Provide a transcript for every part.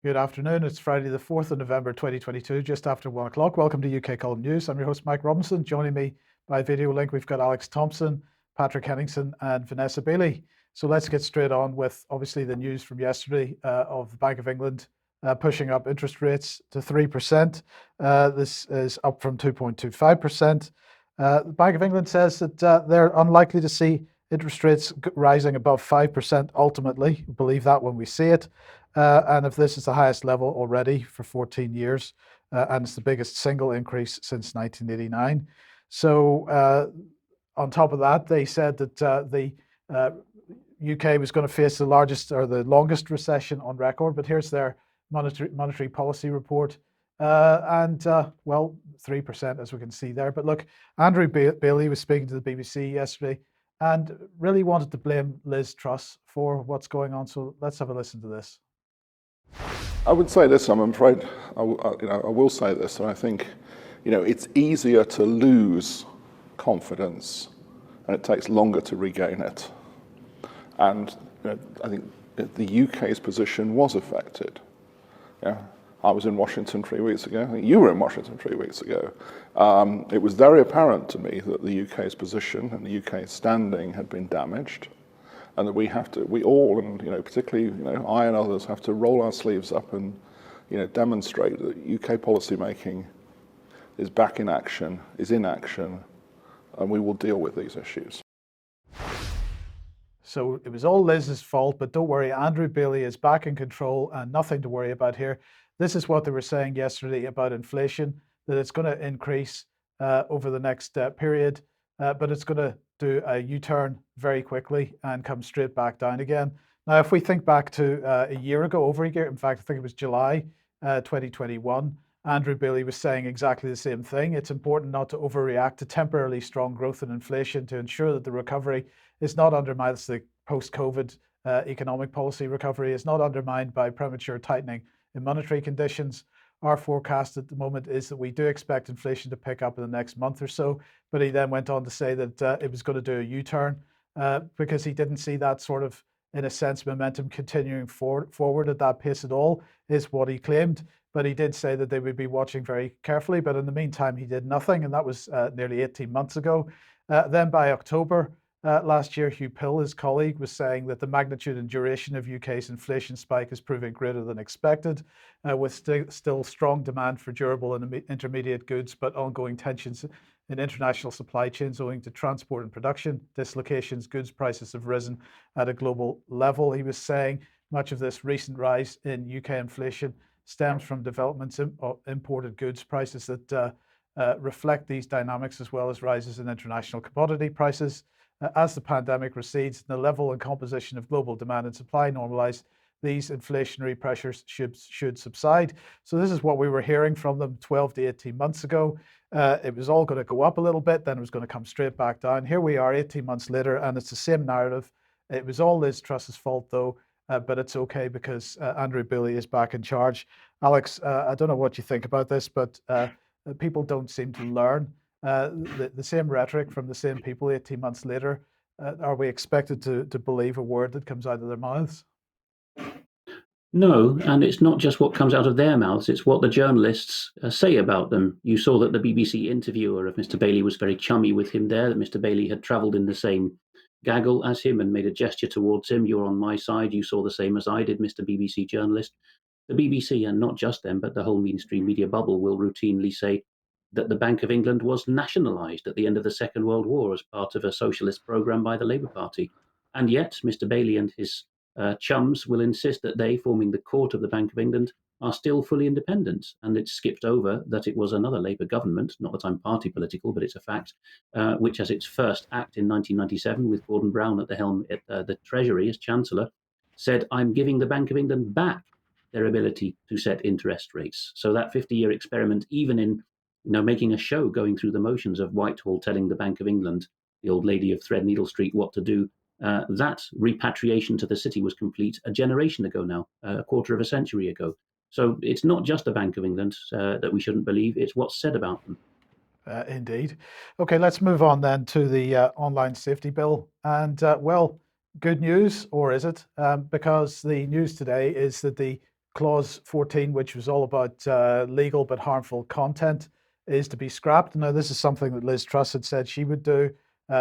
Good afternoon. It's Friday, the 4th of November, 2022, just after 1 o'clock. Welcome to UK Column News. I'm your host, Mike Robinson. Joining me by video link, we've got Alex Thomson, Patrick Henningsen, and Vanessa Beeley. So let's get straight on with obviously the news from yesterday of the Bank of England pushing up interest rates to 3%. This is up from 2.25%. The Bank of England says that they're unlikely to see interest rates rising above 5% ultimately. We believe that when we see it. And if this is the highest level already for 14 years, and it's the biggest single increase since 1989. So on top of that, they said that the UK was going to face the largest or the longest recession on record. But here's their monetary policy report. Well, 3%, as we can see there. But look, Andrew Beeley was speaking to the BBC yesterday and really wanted to blame Liz Truss for what's going on. So let's have a listen to this. I would say this, I'm afraid, I will say this, and I think, it's easier to lose confidence and it takes longer to regain it. And I think the UK's position was affected. Yeah, I was in Washington 3 weeks ago. I think you were in Washington 3 weeks ago. It was very apparent to me that the UK's position and the UK's standing had been damaged, and that we all, and particularly I and others, have to roll our sleeves up and demonstrate that UK policymaking is back in action, is in action, and we will deal with these issues. So it was all Liz's fault, but don't worry, Andrew Beeley is back in control and nothing to worry about here. This is what they were saying yesterday about inflation, that it's going to increase over the next period, but it's going to do a U-turn very quickly and come straight back down again. Now, if we think back to a year ago, over a year, in fact, I think it was July 2021, Andrew Beeley was saying exactly the same thing. It's important not to overreact to temporarily strong growth in inflation to ensure that the recovery is not undermined. The post-COVID economic policy recovery is not undermined by premature tightening in monetary conditions. Our forecast at the moment is that we do expect inflation to pick up in the next month or so, but he then went on to say that it was going to do a U-turn because he didn't see that sort of, in a sense, momentum continuing forward at that pace at all, is what he claimed. But he did say that they would be watching very carefully, but in the meantime, he did nothing, and that was nearly 18 months ago. Then by October last year, Hugh Pill, his colleague, was saying that the magnitude and duration of UK's inflation spike is proving greater than expected, with still strong demand for durable and intermediate goods, but ongoing tensions in international supply chains owing to transport and production dislocations. Goods prices have risen at a global level. He was saying much of this recent rise in UK inflation stems from developments in imported goods prices that reflect these dynamics, as well as rises in international commodity prices. As the pandemic recedes and the level and composition of global demand and supply normalize, these inflationary pressures should subside. So this is what we were hearing from them 12 to 18 months ago. It was all going to go up a little bit, then it was going to come straight back down. Here we are 18 months later, and it's the same narrative. It was all Liz Truss's fault, though, but it's okay because Andrew Beeley is back in charge. Alex, I don't know what you think about this, but people don't seem to learn. The same rhetoric from the same people 18 months later. Are we expected to believe a word that comes out of their mouths? No, and it's not just what comes out of their mouths, it's what the journalists say about them. You saw that the BBC interviewer of Mr. Beeley was very chummy with him there, that Mr. Beeley had travelled in the same gaggle as him and made a gesture towards him. You're on my side, you saw the same as I did, Mr. BBC journalist. The BBC, and not just them, but the whole mainstream media bubble, will routinely say that the Bank of England was nationalised at the end of the Second World War as part of a socialist programme by the Labour Party. And yet, Mr. Beeley and his chums will insist that they, forming the court of the Bank of England, are still fully independent. And it's skipped over that it was another Labour government, not that I'm party political, but it's a fact, which as its first act in 1997, with Gordon Brown at the helm at the Treasury as Chancellor, said, I'm giving the Bank of England back their ability to set interest rates. So that 50-year experiment, even in making a show going through the motions of Whitehall telling the Bank of England, the old lady of Threadneedle Street, what to do, that repatriation to the city was complete a generation ago now, a quarter of a century ago. So it's not just the Bank of England that we shouldn't believe, it's what's said about them. Indeed. Okay, let's move on then to the online safety bill. And well, good news, or is it? Because the news today is that the clause 14, which was all about legal but harmful content, is to be scrapped. Now, this is something that Liz Truss had said she would do.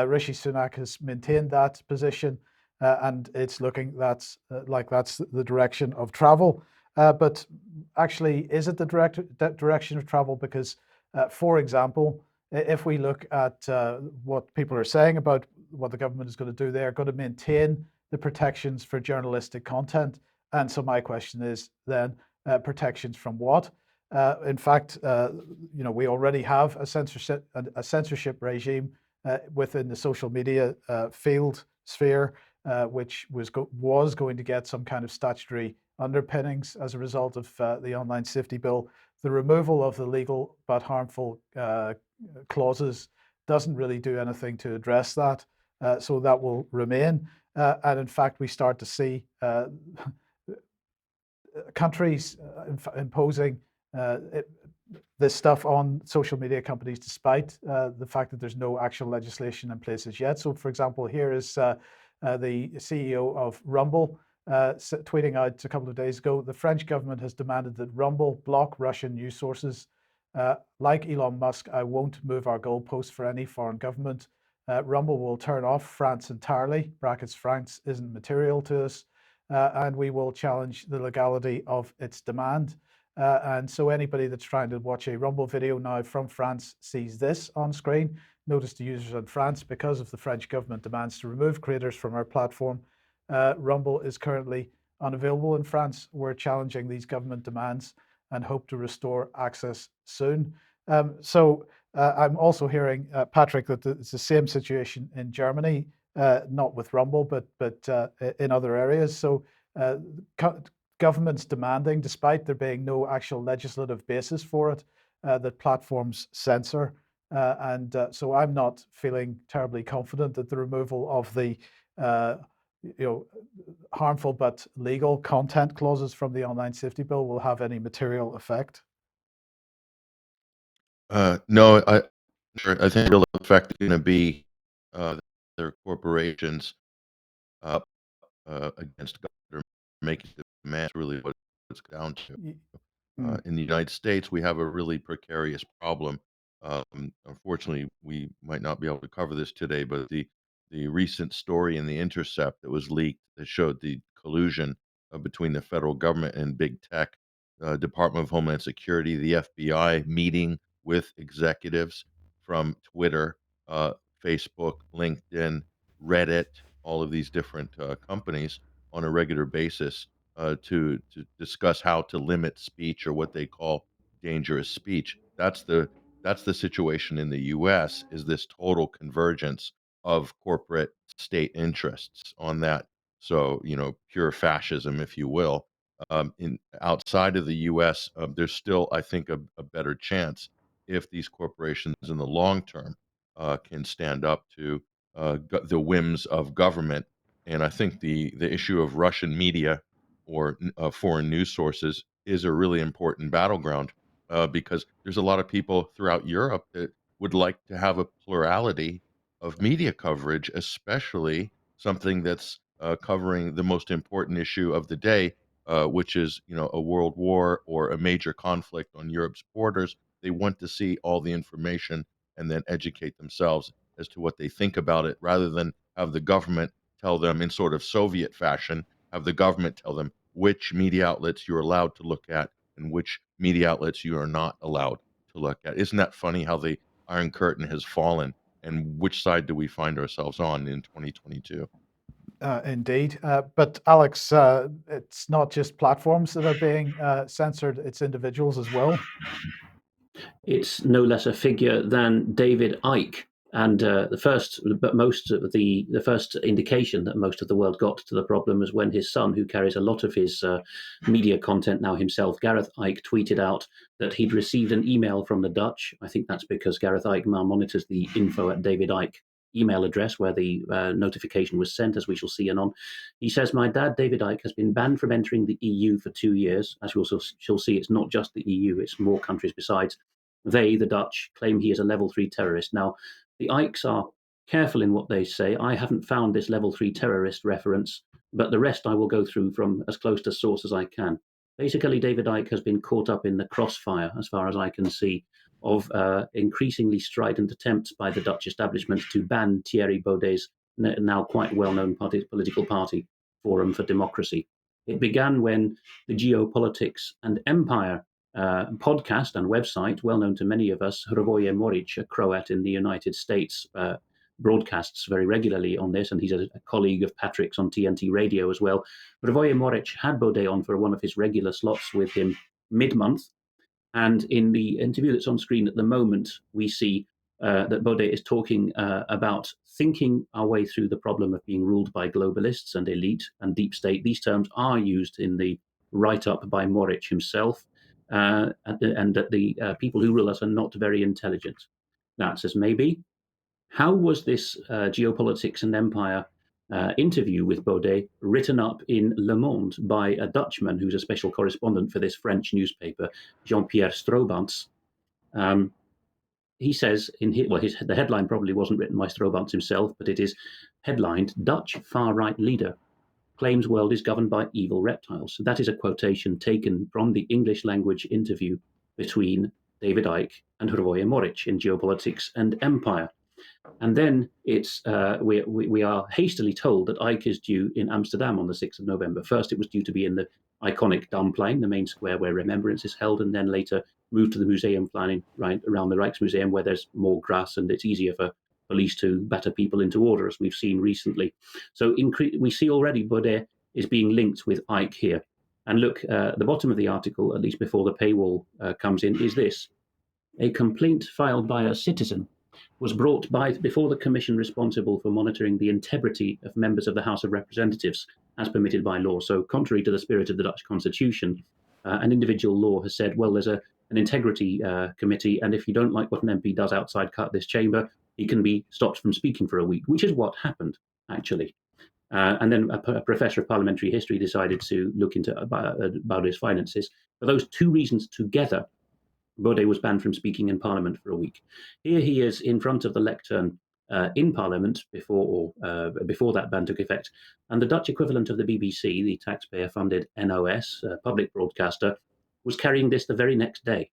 Rishi Sunak has maintained that position, and it's looking like that's the direction of travel. But actually, is it the direction of travel? Because, for example, if we look at what people are saying about what the government is going to do, they are going to maintain the protections for journalistic content. And so my question is then, protections from what? In fact, we already have a censorship regime within the social media field sphere, which was going to get some kind of statutory underpinnings as a result of the online safety bill. The removal of the legal but harmful clauses doesn't really do anything to address that, so that will remain. And in fact, we start to see countries imposing this stuff on social media companies, despite the fact that there's no actual legislation in place as yet. So, for example, here is the CEO of Rumble tweeting out a couple of days ago: the French government has demanded that Rumble block Russian news sources. Like Elon Musk, I won't move our goalposts for any foreign government. Rumble will turn off France entirely. Brackets, France isn't material to us. And we will challenge the legality of its demand. And so anybody that's trying to watch a Rumble video now from France sees this on screen. Notice to users in France, because of the French government demands to remove creators from our platform, Rumble is currently unavailable in France. We're challenging these government demands and hope to restore access soon. So I'm also hearing, Patrick, that it's the same situation in Germany, not with Rumble, but in other areas. So governments demanding, despite there being no actual legislative basis for it, that platforms censor. So I'm not feeling terribly confident that the removal of the harmful but legal content clauses from the online safety bill will have any material effect. No, I think the real effect is going to be their corporations against government making demands. Really, what it's down to. In the United States, we have a really precarious problem. Unfortunately, we might not be able to cover this today, but the recent story in The Intercept that was leaked that showed the collusion between the federal government and big tech, Department of Homeland Security, the FBI meeting with executives from Twitter, Facebook, LinkedIn, Reddit, all of these different companies on a regular basis to discuss how to limit speech, or what they call dangerous speech. That's the situation in the U.S. is this total convergence of corporate state interests on that. So, pure fascism, if you will. In outside of the U.S., there's still, I think, a better chance if these corporations in the long term can stand up to the whims of government. And I think the issue of Russian media or foreign news sources is a really important battleground because there's a lot of people throughout Europe that would like to have a plurality of media coverage, especially something that's covering the most important issue of the day, which is a world war or a major conflict on Europe's borders. They want to see all the information and then educate themselves as to what they think about it, rather than have the government tell them in sort of Soviet fashion, have the government tell them which media outlets you're allowed to look at and which media outlets you are not allowed to look at. Isn't that funny how the Iron Curtain has fallen, and which side do we find ourselves on in 2022? Indeed. But Alex, it's not just platforms that are being censored, it's individuals as well. It's no less a figure than David Icke. And the first indication that most of the world got to the problem was when his son, who carries a lot of his media content now himself, Gareth Icke, tweeted out that he'd received an email from the Dutch. I think that's because Gareth Icke now monitors the info@David Icke email address where the notification was sent, as we shall see anon. He says, my dad, David Icke, has been banned from entering the EU for 2 years. As we also shall see, it's not just the EU, it's more countries besides. They, the Dutch, claim he is a level 3 terrorist. Now, the Ikes are careful in what they say. I haven't found this level 3 terrorist reference, but the rest I will go through from as close to source as I can. Basically, David Icke has been caught up in the crossfire, as far as I can see, of increasingly strident attempts by the Dutch establishment to ban Thierry Baudet's now quite well-known political party, Forum for Democracy. It began when the Geopolitics and Empire podcast and website, well known to many of us, Hrvoje Moric, a Croat in the United States, broadcasts very regularly on this, and he's a colleague of Patrick's on TNT Radio as well. Hrvoje Moric had Baudet on for one of his regular slots with him mid-month, and in the interview that's on screen at the moment, we see that Baudet is talking about thinking our way through the problem of being ruled by globalists and elite and deep state. These terms are used in the write-up by Moric himself, and that the people who rule us are not very intelligent. That says maybe. How was this Geopolitics and Empire interview with Baudet written up in Le Monde by a Dutchman who's a special correspondent for this French newspaper, Jean-Pierre Stroobans? He says the headline probably wasn't written by Stroobans himself, but it is headlined "Dutch far-right leader claims world is governed by evil reptiles." So that is a quotation taken from the English language interview between David Icke and Hrvoje Moric in Geopolitics and Empire. And then we are hastily told that Icke is due in Amsterdam on the 6th of November. First, it was due to be in the iconic Damplein, the main square where Remembrance is held, and then later moved to the Museumplein right around the Rijksmuseum, where there's more grass and it's easier for police to batter people into order, as we've seen recently. So we see already Baudet is being linked with Icke here. And look, the bottom of the article, at least before the paywall comes in, is this: a complaint filed by a citizen was brought before the commission responsible for monitoring the integrity of members of the House of Representatives as permitted by law. So contrary to the spirit of the Dutch constitution, an individual law has said, well, there's an integrity committee, and if you don't like what an MP does outside this chamber, he can be stopped from speaking for a week, which is what happened, actually. And then a professor of parliamentary history decided to look into Baudet's finances. For those two reasons together, Baudet was banned from speaking in Parliament for a week. Here he is in front of the lectern in Parliament before that ban took effect. And the Dutch equivalent of the BBC, the taxpayer-funded NOS, public broadcaster, was carrying this the very next day.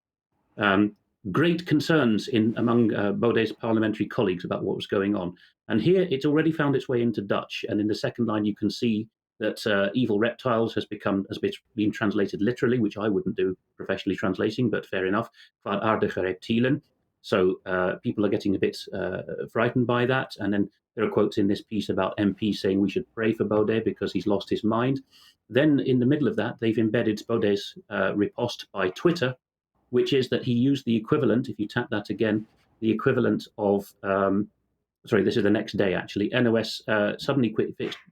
Great concerns among Baudet's parliamentary colleagues about what was going on. And here it's already found its way into Dutch. And in the second line, you can see that evil reptiles has been translated literally, which I wouldn't do professionally translating, but fair enough. Kwaadaardige reptielen. So people are getting a bit frightened by that. And then there are quotes in this piece about MPs saying we should pray for Baudet because he's lost his mind. Then in the middle of that, they've embedded Baudet's riposte by Twitter, which is that he used the equivalent, if you tap that again, the equivalent of this is the next day, actually. NOS suddenly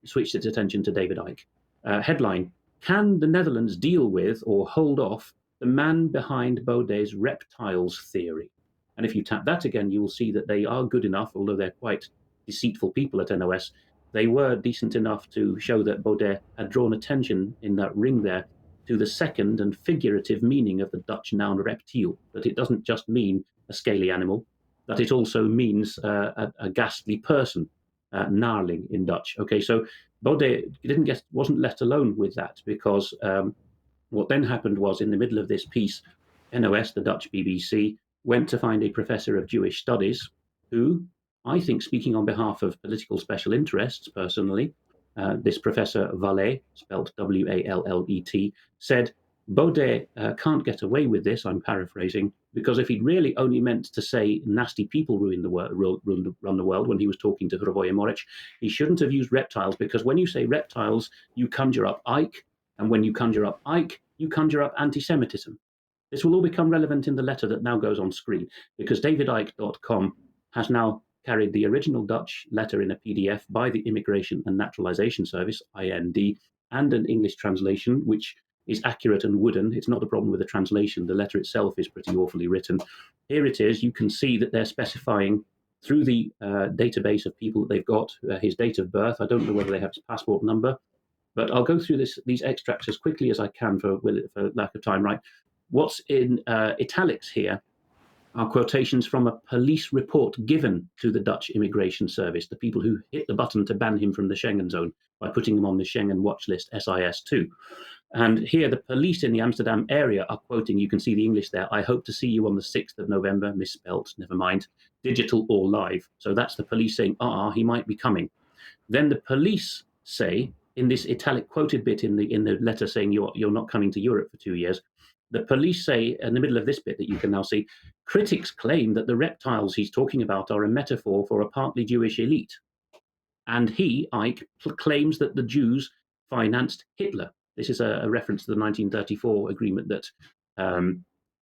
switched its attention to David Icke. Headline: can the Netherlands deal with or hold off the man behind Baudet's reptiles theory? And if you tap that again, you will see that they are good enough, although they're quite deceitful people at NOS, they were decent enough to show that Baudet had drawn attention in that ring there to the second and figurative meaning of the Dutch noun reptiel, that it doesn't just mean a scaly animal, that it also means a ghastly person, narling in Dutch. Okay, so Baudet wasn't left alone with that, because what then happened was, in the middle of this piece, NOS, the Dutch BBC, went to find a professor of Jewish studies who, I think, speaking on behalf of political special interests personally, this Professor Wallet, spelled W-A-L-L-E-T, said, Baudet can't get away with this, I'm paraphrasing, because if he'd really only meant to say nasty people run the world when he was talking to Hrvoje Moric, he shouldn't have used reptiles, because when you say reptiles, you conjure up Icke, and when you conjure up Icke, you conjure up anti-Semitism. This will all become relevant in the letter that now goes on screen, because davidicke.com has now carried the original Dutch letter in a PDF by the Immigration and Naturalization Service, IND, and an English translation, which is accurate and wooden. It's not a problem with the translation. The letter itself is pretty awfully written. Here it is. You can see that they're specifying through the database of people that they've got his date of birth. I don't know whether they have his passport number, but I'll go through these extracts as quickly as I can for lack of time, right? What's in italics here are quotations from a police report given to the Dutch Immigration Service, the people who hit the button to ban him from the Schengen zone by putting him on the Schengen watch list, SIS2. And here, the police in the Amsterdam area are quoting, you can see the English there, "I hope to see you on the 6th of November, misspelt, never mind, digital or live." So that's the police saying, he might be coming. Then the police say, in this italic quoted bit in the letter saying you're not coming to Europe for 2 years, the police say in the middle of this bit that you can now see, critics claim that the reptiles he's talking about are a metaphor for a partly Jewish elite. And he, Ike, claims that the Jews financed Hitler. This is a reference to the 1934 agreement that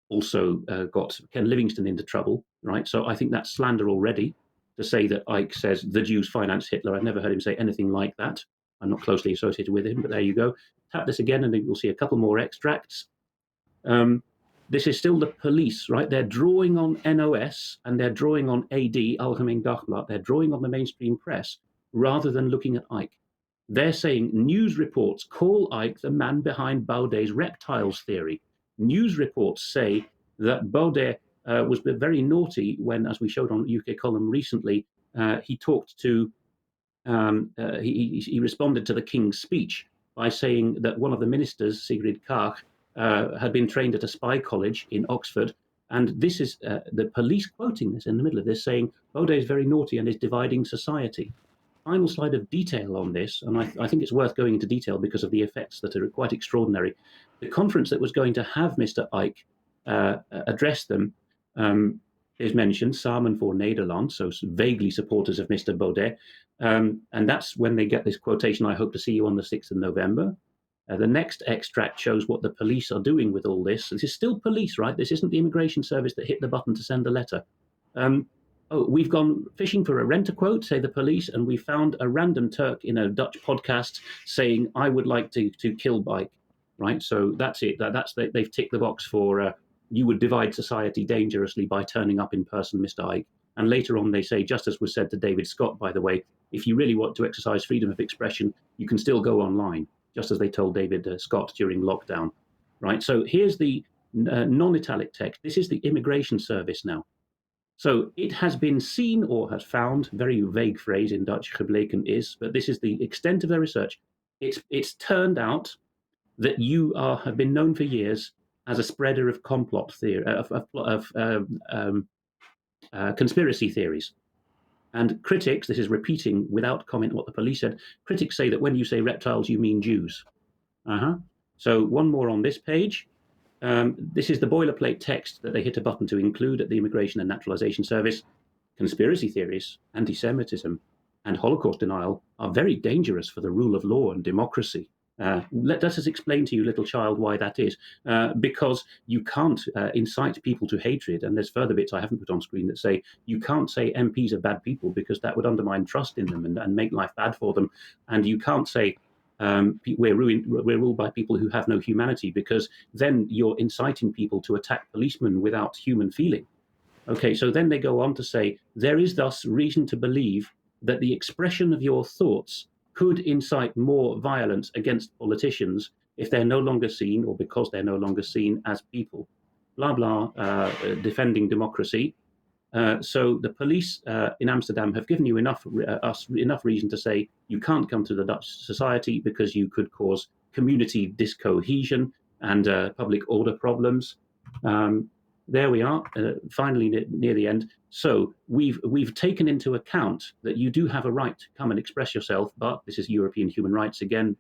also got Ken Livingstone into trouble, right? So I think that's slander already to say that Ike says the Jews financed Hitler. I've never heard him say anything like that. I'm not closely associated with him, but there you go. Tap this again and then you'll see a couple more extracts. This is still the police, right? They're drawing on NOS and they're drawing on AD, Algemeen Dagblad. They're drawing on the mainstream press rather than looking at Ike. They're saying news reports call Ike the man behind Baudet's reptiles theory. News reports say that Baudet was very naughty when, as we showed on UK Column recently, he talked to, he responded to the King's speech by saying that one of the ministers, Sigrid Kaag, had been trained at a spy college in Oxford. And this is the police quoting this in the middle of this, saying Baudet is very naughty and is dividing society. Final slide of detail on this, and I think it's worth going into detail because of the effects that are quite extraordinary. The conference that was going to have Mr. Ike address them is mentioned, Samen voor Nederland, so vaguely supporters of Mr. Baudet. And that's when they get this quotation, "I hope to see you on the 6th of November. The next extract shows what the police are doing with all this. This is still police, right? This isn't the immigration service that hit the button to send the letter. We've gone fishing for a rent-a-quote, say the police, and we found a random Turk in a Dutch podcast saying, I would like to kill Ike, right? So that's it. They've ticked the box for you would divide society dangerously by turning up in person, Mr. Ike. And later on, they say, just as was said to David Scott, by the way, if you really want to exercise freedom of expression, you can still go online, just as they told David Scott during lockdown, right? So here's the non-italic text. This is the immigration service now. So it has been seen or has found, very vague phrase in Dutch, gebleken is, but this is the extent of their research. It's turned out that you have been known for years as a spreader of complot theory, conspiracy theories. And critics, this is repeating without comment what the police said, critics say that when you say reptiles, you mean Jews. So one more on this page. This is the boilerplate text that they hit a button to include at the Immigration and Naturalization Service. Conspiracy theories, anti-Semitism, and Holocaust denial are very dangerous for the rule of law and democracy. Let us explain to you, little child, why that is. Because you can't incite people to hatred, and there's further bits I haven't put on screen that say you can't say MPs are bad people because that would undermine trust in them and make life bad for them. And you can't say we're ruled by people who have no humanity, because then you're inciting people to attack policemen without human feeling. Okay, so then they go on to say, there is thus reason to believe that the expression of your thoughts could incite more violence against politicians if they're no longer seen, or because they're no longer seen, as people. Blah, blah, defending democracy. So the police in Amsterdam have given you enough reason to say you can't come to the Dutch society because you could cause community discohesion and public order problems. There we are, finally near the end. So we've taken into account that you do have a right to come and express yourself, but this is European human rights again.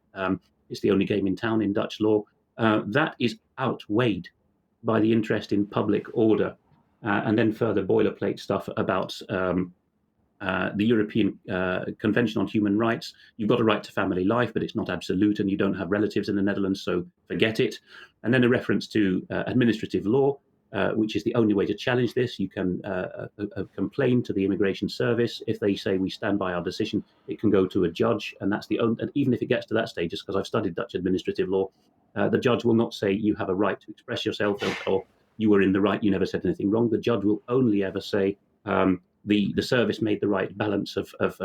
It's the only game in town in Dutch law. That is outweighed by the interest in public order. And then further boilerplate stuff about the European Convention on Human Rights. You've got a right to family life, but it's not absolute, and you don't have relatives in the Netherlands, so forget it. And then a reference to administrative law, which is the only way to challenge this. You can complain to the immigration service. If they say we stand by our decision, it can go to a judge, and that's the only. And even if it gets to that stage, just because I've studied Dutch administrative law, the judge will not say you have a right to express yourself, or you were in the right, you never said anything wrong. The judge will only ever say the service made the right balance of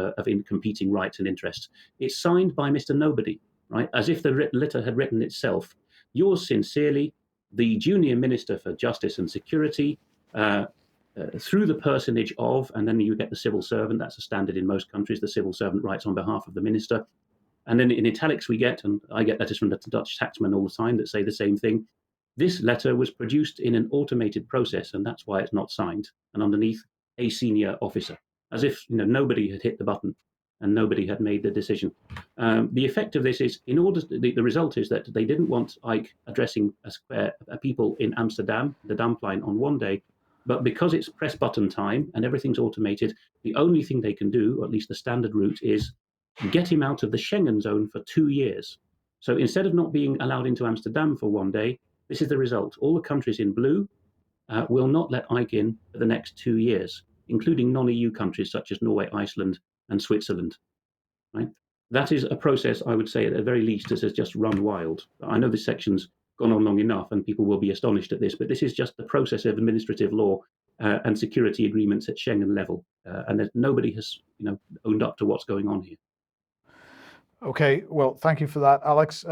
competing rights and interests. It's signed by Mr. Nobody, right? As if the letter had written itself. Yours sincerely, the junior Minister for Justice and Security, through the personage of, and then you get the civil servant. That's a standard in most countries. The civil servant writes on behalf of the minister. And then in italics we get, and I get letters from the Dutch taxmen all the time that say the same thing. This letter was produced in an automated process, and that's why it's not signed. And underneath, a senior officer, as if nobody had hit the button and nobody had made the decision. The effect of this is, the result is that they didn't want Ike addressing people in Amsterdam, the Damplein, on one day, but because it's press button time and everything's automated, the only thing they can do, or at least the standard route, is get him out of the Schengen zone for 2 years. So instead of not being allowed into Amsterdam for one day, this is the result. All the countries in blue will not let Ike in for the next 2 years, including non-EU countries such as Norway, Iceland, and Switzerland. Right? That is a process, I would say, at the very least, that has just run wild. I know this section's gone on long enough and people will be astonished at this, but this is just the process of administrative law and security agreements at Schengen level. And nobody has owned up to what's going on here. Okay, well, thank you for that, Alex.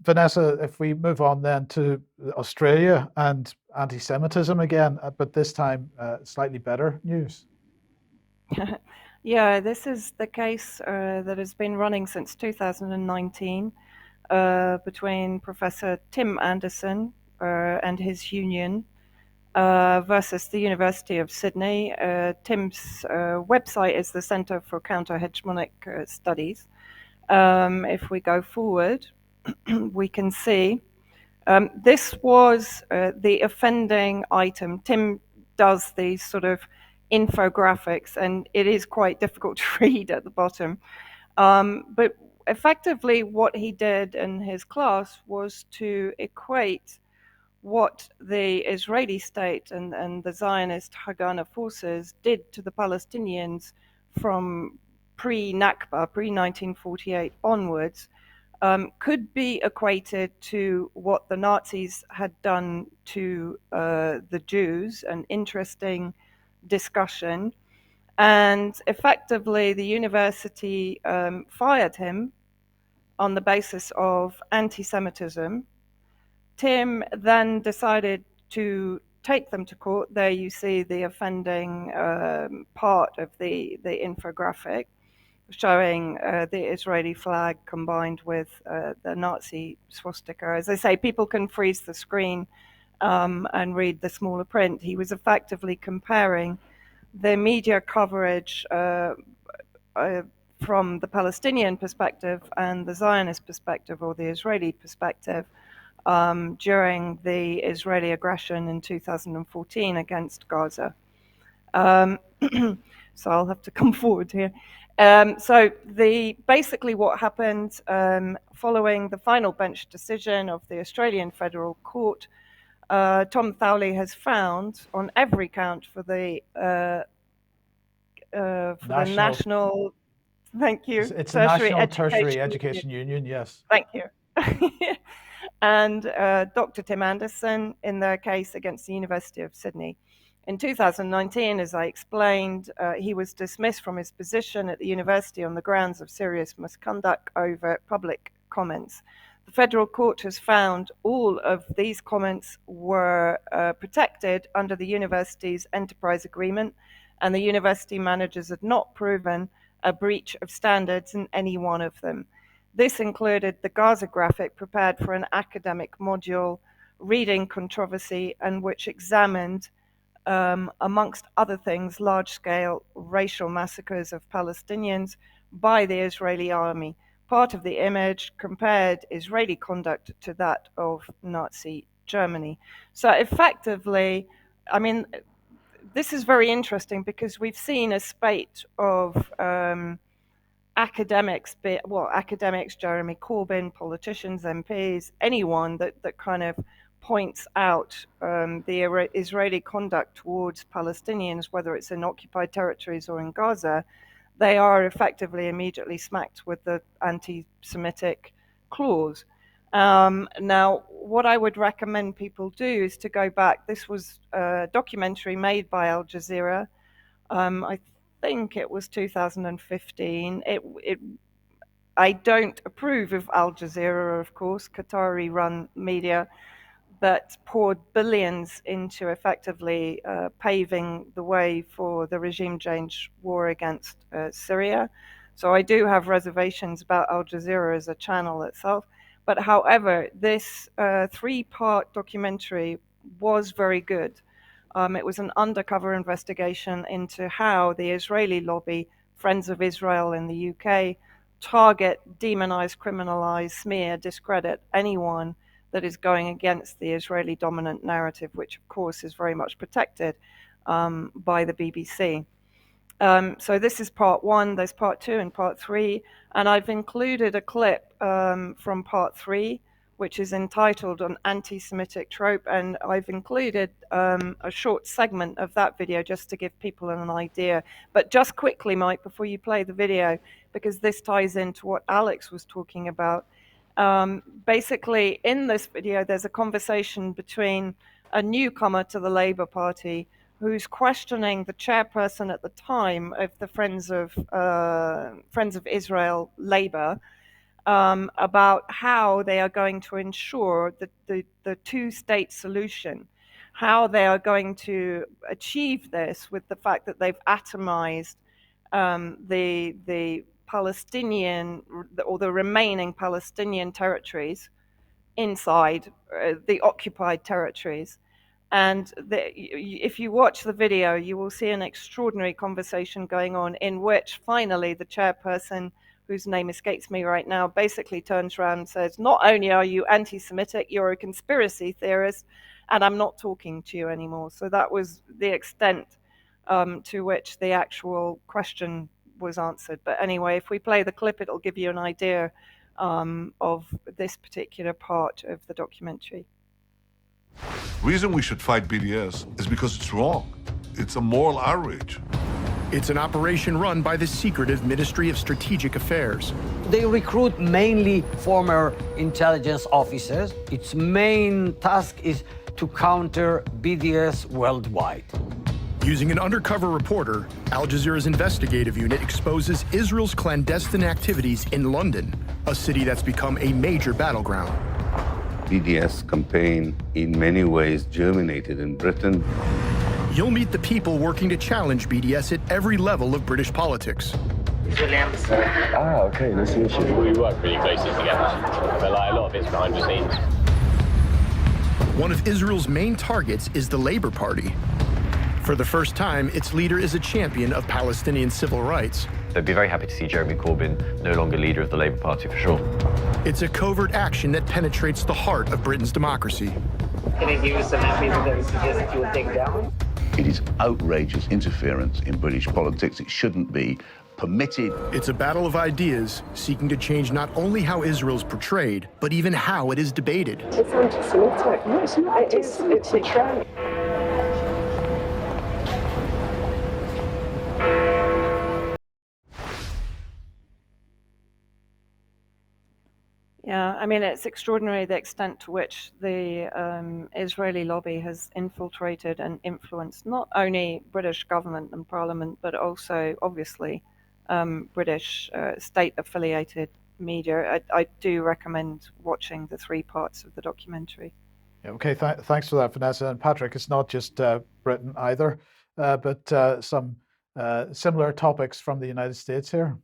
Vanessa, if we move on then to Australia and anti-Semitism again, but this time slightly better news. Yeah, this is the case that has been running since 2019 between Professor Tim Anderson and his union versus the University of Sydney. Tim's website is the Centre for Counter-Hegemonic Studies. If we go forward, we can see this was the offending item. Tim does these sort of infographics, and it is quite difficult to read at the bottom. But effectively, what he did in his class was to equate what the Israeli state and the Zionist Haganah forces did to the Palestinians from pre-Nakba, pre-1948 onwards, could be equated to what the Nazis had done to the Jews, an interesting discussion. And effectively, the university fired him on the basis of anti-Semitism. Tim then decided to take them to court. There you see the offending part of the infographic, showing the Israeli flag combined with the Nazi swastika. As I say, people can freeze the screen and read the smaller print. He was effectively comparing the media coverage from the Palestinian perspective and the Zionist perspective, or the Israeli perspective, during the Israeli aggression in 2014 against Gaza. So I'll have to come forward here. So basically what happened following the final bench decision of the Australian Federal Court, Tom Thowley has found on every count for the national, thank you, it's the National Tertiary Education Union, yes. Thank you. And Dr. Tim Anderson in their case against the University of Sydney. In 2019, as I explained, he was dismissed from his position at the university on the grounds of serious misconduct over public comments. The federal court has found all of these comments were protected under the university's enterprise agreement, and the university managers had not proven a breach of standards in any one of them. This included the Gaza graphic prepared for an academic module, Reading Controversy, and which examined, amongst other things, large-scale racial massacres of Palestinians by the Israeli army. Part of the image compared Israeli conduct to that of Nazi Germany. So effectively, I mean, this is very interesting because we've seen a spate of academics, Jeremy Corbyn, politicians, MPs, anyone that kind of points out the Israeli conduct towards Palestinians, whether it's in occupied territories or in Gaza, they are effectively immediately smacked with the anti-Semitic clause. Now, what I would recommend people do is to go back. This was a documentary made by Al Jazeera. I think it was 2015. I don't approve of Al Jazeera, of course, Qatari-run media that poured billions into effectively paving the way for the regime change war against Syria. So I do have reservations about Al Jazeera as a channel itself. But however, this 3-part documentary was very good. It was an undercover investigation into how the Israeli lobby, Friends of Israel in the UK, target, demonize, criminalize, smear, discredit anyone that is going against the Israeli dominant narrative, which of course is very much protected by the BBC. So this is part 1, there's part 2 and part 3, and I've included a clip from part 3, which is entitled An Anti-Semitic Trope, and I've included a short segment of that video just to give people an idea. But just quickly, Mike, before you play the video, because this ties into what Alex was talking about, basically in this video there's a conversation between a newcomer to the Labour Party who's questioning the chairperson at the time of the Friends of Israel Labour about how they are going to ensure the two-state solution, how they are going to achieve this with the fact that they've atomized the Palestinian or the remaining Palestinian territories inside the occupied territories. And if you watch the video, you will see an extraordinary conversation going on in which finally the chairperson, whose name escapes me right now, basically turns around and says, not only are you anti-Semitic, you're a conspiracy theorist, and I'm not talking to you anymore. So that was the extent to which the actual question was answered. But anyway, if we play the clip, it'll give you an idea of this particular part of the documentary. The reason we should fight BDS is because it's wrong. It's a moral outrage. It's an operation run by the secretive Ministry of Strategic Affairs. They recruit mainly former intelligence officers. Its main task is to counter BDS worldwide. Using an undercover reporter, Al Jazeera's investigative unit exposes Israel's clandestine activities in London, a city that's become a major battleground. BDS campaign in many ways germinated in Britain. You'll meet the people working to challenge BDS at every level of British politics. Okay, nice to meet you. We work really closely together, but like a lot of it's behind the scenes. One of Israel's main targets is the Labour Party. For the first time, its leader is a champion of Palestinian civil rights. They'd be very happy to see Jeremy Corbyn no longer leader of the Labour Party, for sure. It's a covert action that penetrates the heart of Britain's democracy. Can I give you some evidence that you suggest you will take down? It is outrageous interference in British politics. It shouldn't be permitted. It's a battle of ideas seeking to change not only how Israel's portrayed, but even how it is debated. It's anti-Semitic. No, it's not anti-Semitic. It's a trend. Yeah, I mean, it's extraordinary the extent to which the Israeli lobby has infiltrated and influenced not only British government and parliament, but also, obviously, British state-affiliated media. I do recommend watching the 3 parts of the documentary. Okay, thanks for that, Vanessa. And Patrick, it's not just Britain either, but some similar topics from the United States here.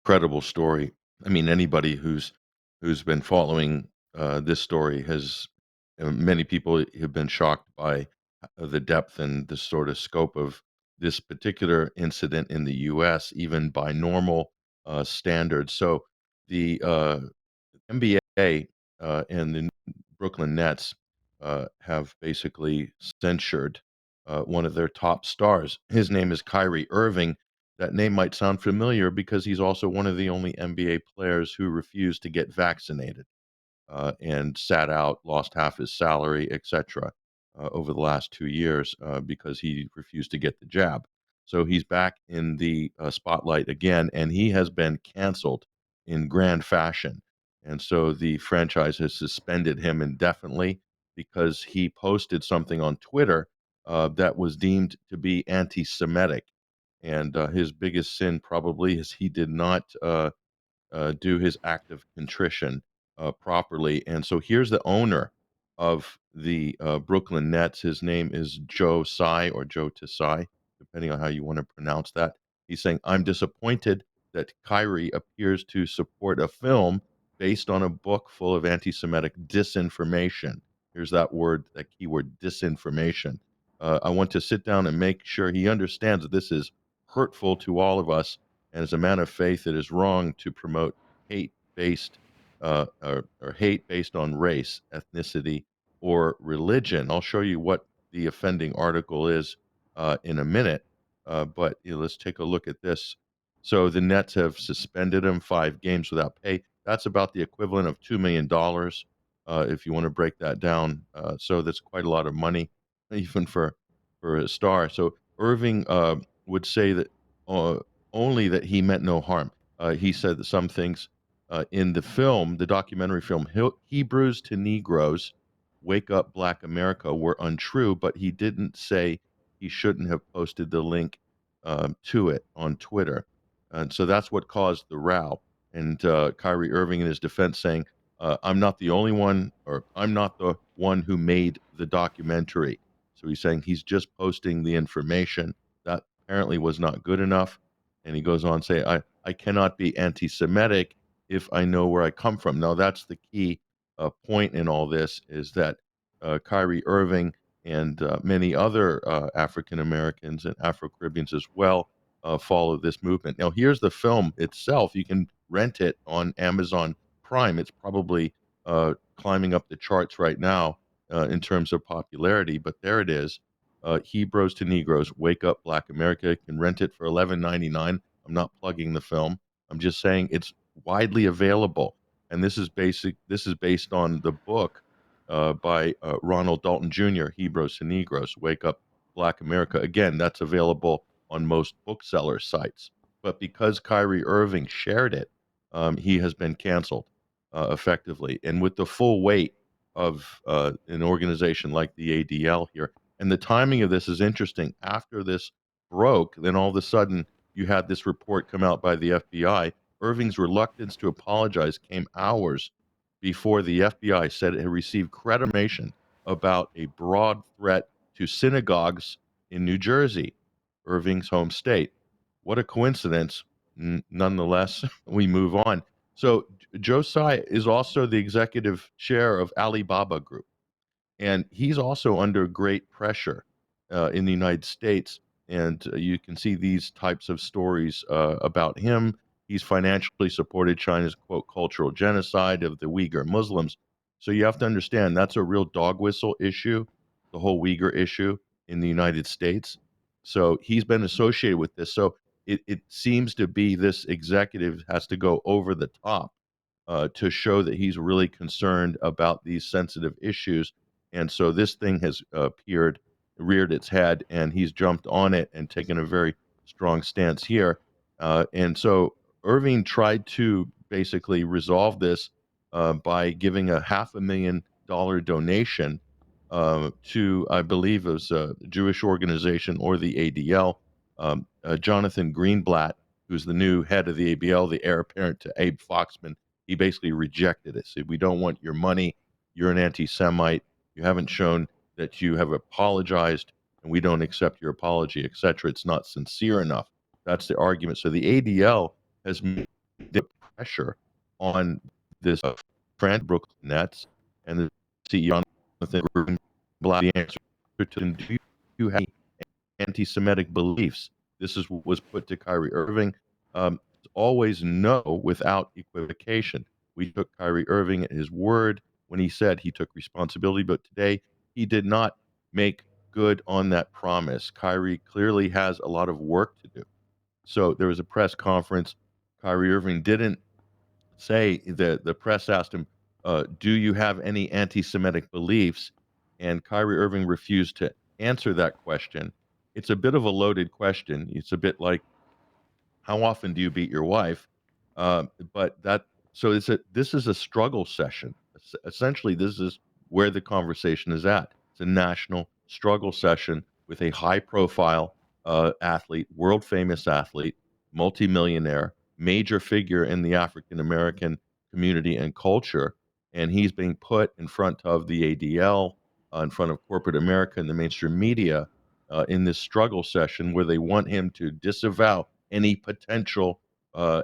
Incredible story. I mean, anybody who's been following this story has, many people have been shocked by the depth and the sort of scope of this particular incident in the U.S., even by normal standards. So the NBA and the Brooklyn Nets have basically censured one of their top stars. His name is Kyrie Irving. That name might sound familiar because he's also one of the only NBA players who refused to get vaccinated and sat out, lost half his salary, etc. Over the last 2 years because he refused to get the jab. So he's back in the spotlight again, and he has been canceled in grand fashion. And so the franchise has suspended him indefinitely because he posted something on Twitter that was deemed to be anti-Semitic. And his biggest sin probably is he did not do his act of contrition properly. And so here's the owner of the Brooklyn Nets. His name is Joe Tsai, or Joe Tsai, depending on how you want to pronounce that. He's saying, I'm disappointed that Kyrie appears to support a film based on a book full of anti-Semitic disinformation. Here's that word, that keyword, disinformation. I want to sit down and make sure he understands that this is hurtful to all of us. And as a man of faith, it is wrong to promote hate-based or hate based on race, ethnicity, or religion. I'll show you what the offending article is in a minute, but let's take a look at this. So the Nets have suspended him 5 games without pay. That's about the equivalent of $2 million if you want to break that down. So that's quite a lot of money, even for a star. So Irving would say that only that he meant no harm. He said that some things in the film, the documentary film Hebrews to Negroes, Wake Up Black America, were untrue, but he didn't say he shouldn't have posted the link to it on Twitter. And so that's what caused the row. And Kyrie Irving in his defense saying, I'm not the only one, or I'm not the one who made the documentary. So he's saying he's just posting the information. That apparently was not good enough. And he goes on to say, I cannot be anti-Semitic if I know where I come from. Now, that's the key point in all this, is that Kyrie Irving and many other African Americans and Afro-Caribbeans as well follow this movement. Now, here's the film itself. You can rent it on Amazon Prime. It's probably climbing up the charts right now in terms of popularity, but there it is. Hebrews to Negroes, Wake Up Black America. You can rent it for $11.99. I'm not plugging the film. I'm just saying it's widely available, and this is based on the book by Ronald Dalton Jr., Hebrews to Negroes, Wake Up Black America. Again, that's available on most bookseller sites. But because Kyrie Irving shared it, he has been canceled effectively, and with the full weight of an organization like the ADL here. And the timing of this is interesting. After this broke, then all of a sudden you had this report come out by the FBI. Irving's reluctance to apologize came hours before the FBI said it had received confirmation about a broad threat to synagogues in New Jersey, Irving's home state. What a coincidence. Nonetheless, we move on. So Josiah is also the executive chair of Alibaba Group, and he's also under great pressure in the United States. And you can see these types of stories about him. He's financially supported China's, quote, cultural genocide of the Uyghur Muslims. So you have to understand that's a real dog whistle issue, the whole Uyghur issue in the United States. So he's been associated with this. So it seems to be this executive has to go over the top to show that he's really concerned about these sensitive issues. And so this thing has reared its head, and he's jumped on it and taken a very strong stance here. And so Irving tried to basically resolve this by giving a $500,000 donation to, I believe it was a Jewish organization or the ADL. Jonathan Greenblatt, who's the new head of the ABL, the heir apparent to Abe Foxman, he basically rejected it. Said, we don't want your money. You're an anti-Semite. You haven't shown that you have apologized, and we don't accept your apology, etc. It's not sincere enough. That's the argument. So the ADL has made pressure on this Brooklyn Nets and the CEO Jonathan Greenblatt. The answer to him, do you have anti-Semitic beliefs? This was put to Kyrie Irving. Always no, without equivocation. We took Kyrie Irving at his word when he said he took responsibility, but today he did not make good on that promise. Kyrie clearly has a lot of work to do. So there was a press conference. Kyrie Irving didn't say, the press asked him, do you have any anti-Semitic beliefs? And Kyrie Irving refused to answer that question. It's a bit of a loaded question. It's a bit like, how often do you beat your wife? But that, so this is a struggle session. Essentially, this is where the conversation is at. It's a national struggle session with a high-profile athlete, world-famous athlete, multimillionaire, major figure in the African-American community and culture, and he's being put in front of the ADL, in front of corporate America and the mainstream media, in this struggle session where they want him to disavow any potential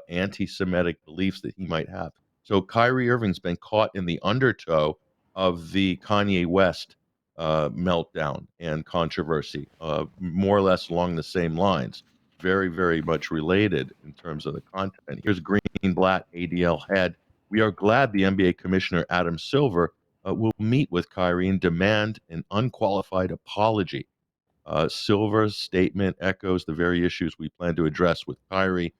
anti-Semitic beliefs that he might have. So Kyrie Irving's been caught in the undertow of the Kanye West meltdown and controversy, more or less along the same lines. Very, very much related in terms of the content. Here's Greenblatt, ADL head. We are glad the NBA Commissioner Adam Silver will meet with Kyrie and demand an unqualified apology. Silver's statement echoes the very issues we plan to address with Kyrie,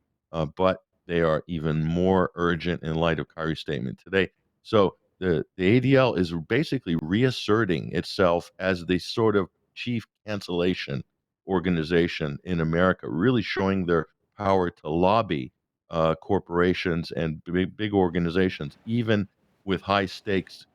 but they are even more urgent in light of Kyrie's statement today. So the ADL is basically reasserting itself as the sort of chief cancellation organization in America, really showing their power to lobby corporations and big organizations, even with high stakes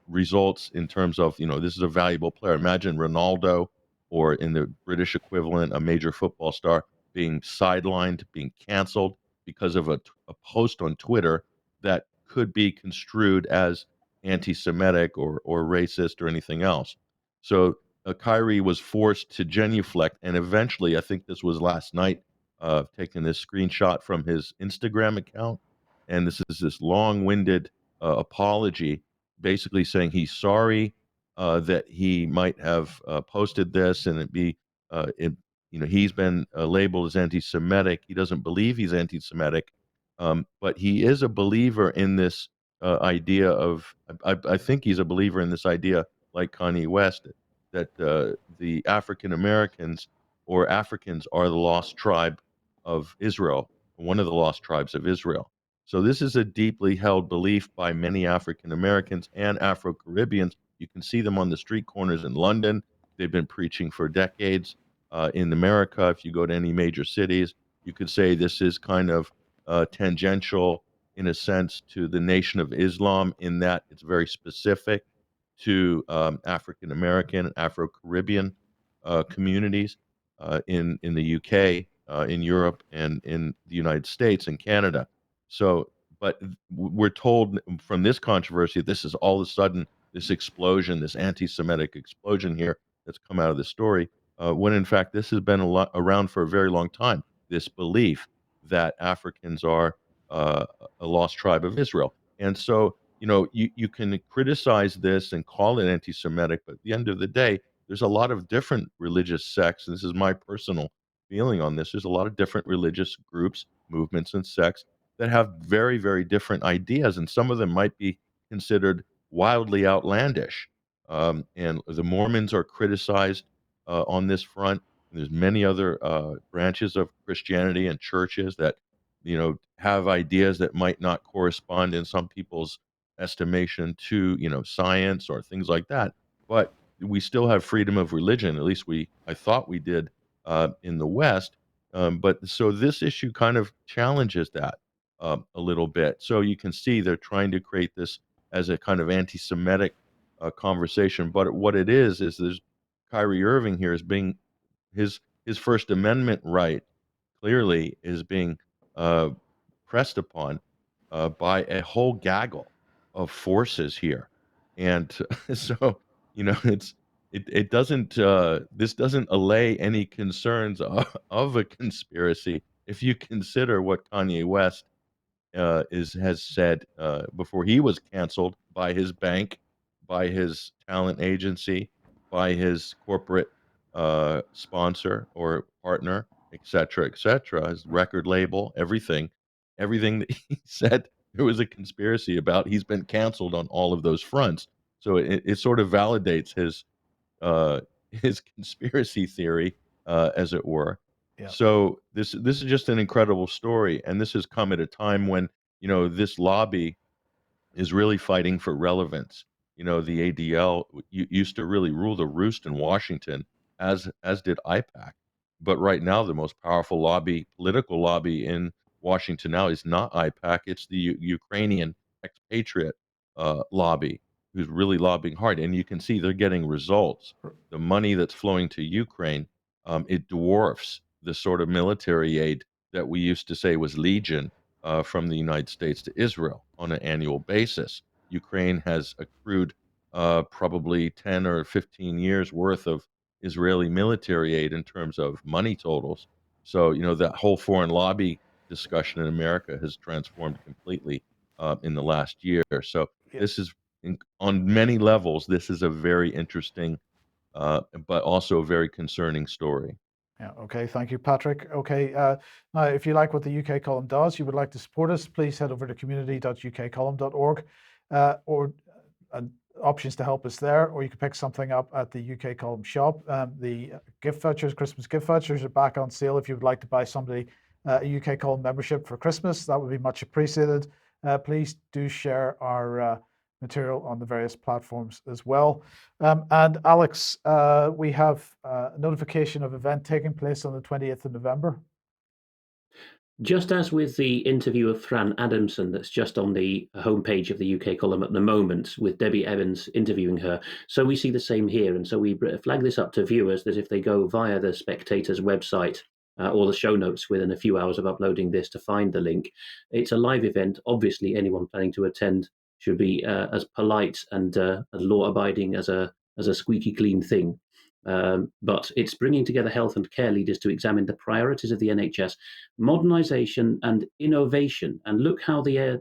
results in terms of, this is a valuable player. Imagine Ronaldo, or in the British equivalent, a major football star, being sidelined, being canceled because of a post on Twitter that could be construed as anti-Semitic or racist or anything else. So Kyrie was forced to genuflect, and eventually, I think this was last night, taking this screenshot from his Instagram account, and this is this long-winded apology, basically saying he's sorry that he might have posted this, and he's been labeled as anti-Semitic. He doesn't believe he's anti-Semitic, but he is a believer in this idea of. I think he's a believer in this idea, like Kanye West, that the African Americans or Africans are the lost tribe of Israel, one of the lost tribes of Israel. So this is a deeply held belief by many African Americans and Afro-Caribbeans. You can see them on the street corners in London. They've been preaching for decades. In America, if you go to any major cities, you could say this is kind of tangential in a sense to the Nation of Islam, in that it's very specific to African American and Afro-Caribbean communities in the UK, in Europe, and in the United States and Canada. So, but we're told from this controversy, this is all of a sudden this explosion, this anti-Semitic explosion here that's come out of the story, when in fact this has been around for a very long time. This belief that Africans are a lost tribe of Israel, and so you can criticize this and call it anti-Semitic, but at the end of the day, there's a lot of different religious sects. And this is my personal feeling on this. There's a lot of different religious groups, movements, and sects that have very, very different ideas, and some of them might be considered wildly outlandish. And the Mormons are criticized on this front. There's many other branches of Christianity and churches that have ideas that might not correspond in some people's estimation to science or things like that. But we still have freedom of religion. At least I thought we did in the West. But so this issue kind of challenges that a little bit. So you can see they're trying to create this as a kind of anti-Semitic conversation. But what it is there's Kyrie Irving here is being his First Amendment right clearly is being uh, pressed upon by a whole gaggle of forces here, and so it doesn't this doesn't allay any concerns of a conspiracy if you consider what Kanye West has said before he was canceled by his bank, by his talent agency, by his corporate sponsor or partner, et cetera, his record label, everything that he said there was a conspiracy about. He's been canceled on all of those fronts. So it sort of validates uh, his conspiracy theory, as it were. Yeah. So this is just an incredible story, and this has come at a time when this lobby is really fighting for relevance. The ADL used to really rule the roost in Washington, as did IPAC. But right now, the most powerful political lobby in Washington now is not IPAC; it's the Ukrainian expatriate lobby, who's really lobbying hard. And you can see they're getting results. The money that's flowing to Ukraine, it dwarfs the sort of military aid that we used to say was legion from the United States to Israel on an annual basis. Ukraine has accrued probably 10 or 15 years worth of Israeli military aid in terms of money totals. So, that whole foreign lobby discussion in America has transformed completely in the last year. So, Yeah. this is, on many levels, this is a very interesting, but also a very concerning story. Yeah, okay, thank you, Patrick. Okay, now if you like what the UK column does, you would like to support us, please head over to community.ukcolumn.org or options to help us there, or you can pick something up at the UK column shop. The gift vouchers, Christmas gift vouchers are back on sale if you would like to buy somebody a UK column membership for Christmas. That would be much appreciated. Please do share our material on the various platforms as well. And Alex, we have a notification of event taking place on the 20th of November. Just as with the interview of Fran Adamson that's just on the homepage of the UK column at the moment, with Debbie Evans interviewing her, so we see the same here. And so we flag this up to viewers that if they go via the Spectator's website or the show notes within a few hours of uploading this to find the link, it's a live event. Obviously, anyone planning to attend should be as polite and as law-abiding as a squeaky clean thing. But it's bringing together health and care leaders to examine the priorities of the NHS, modernisation and innovation. And look how the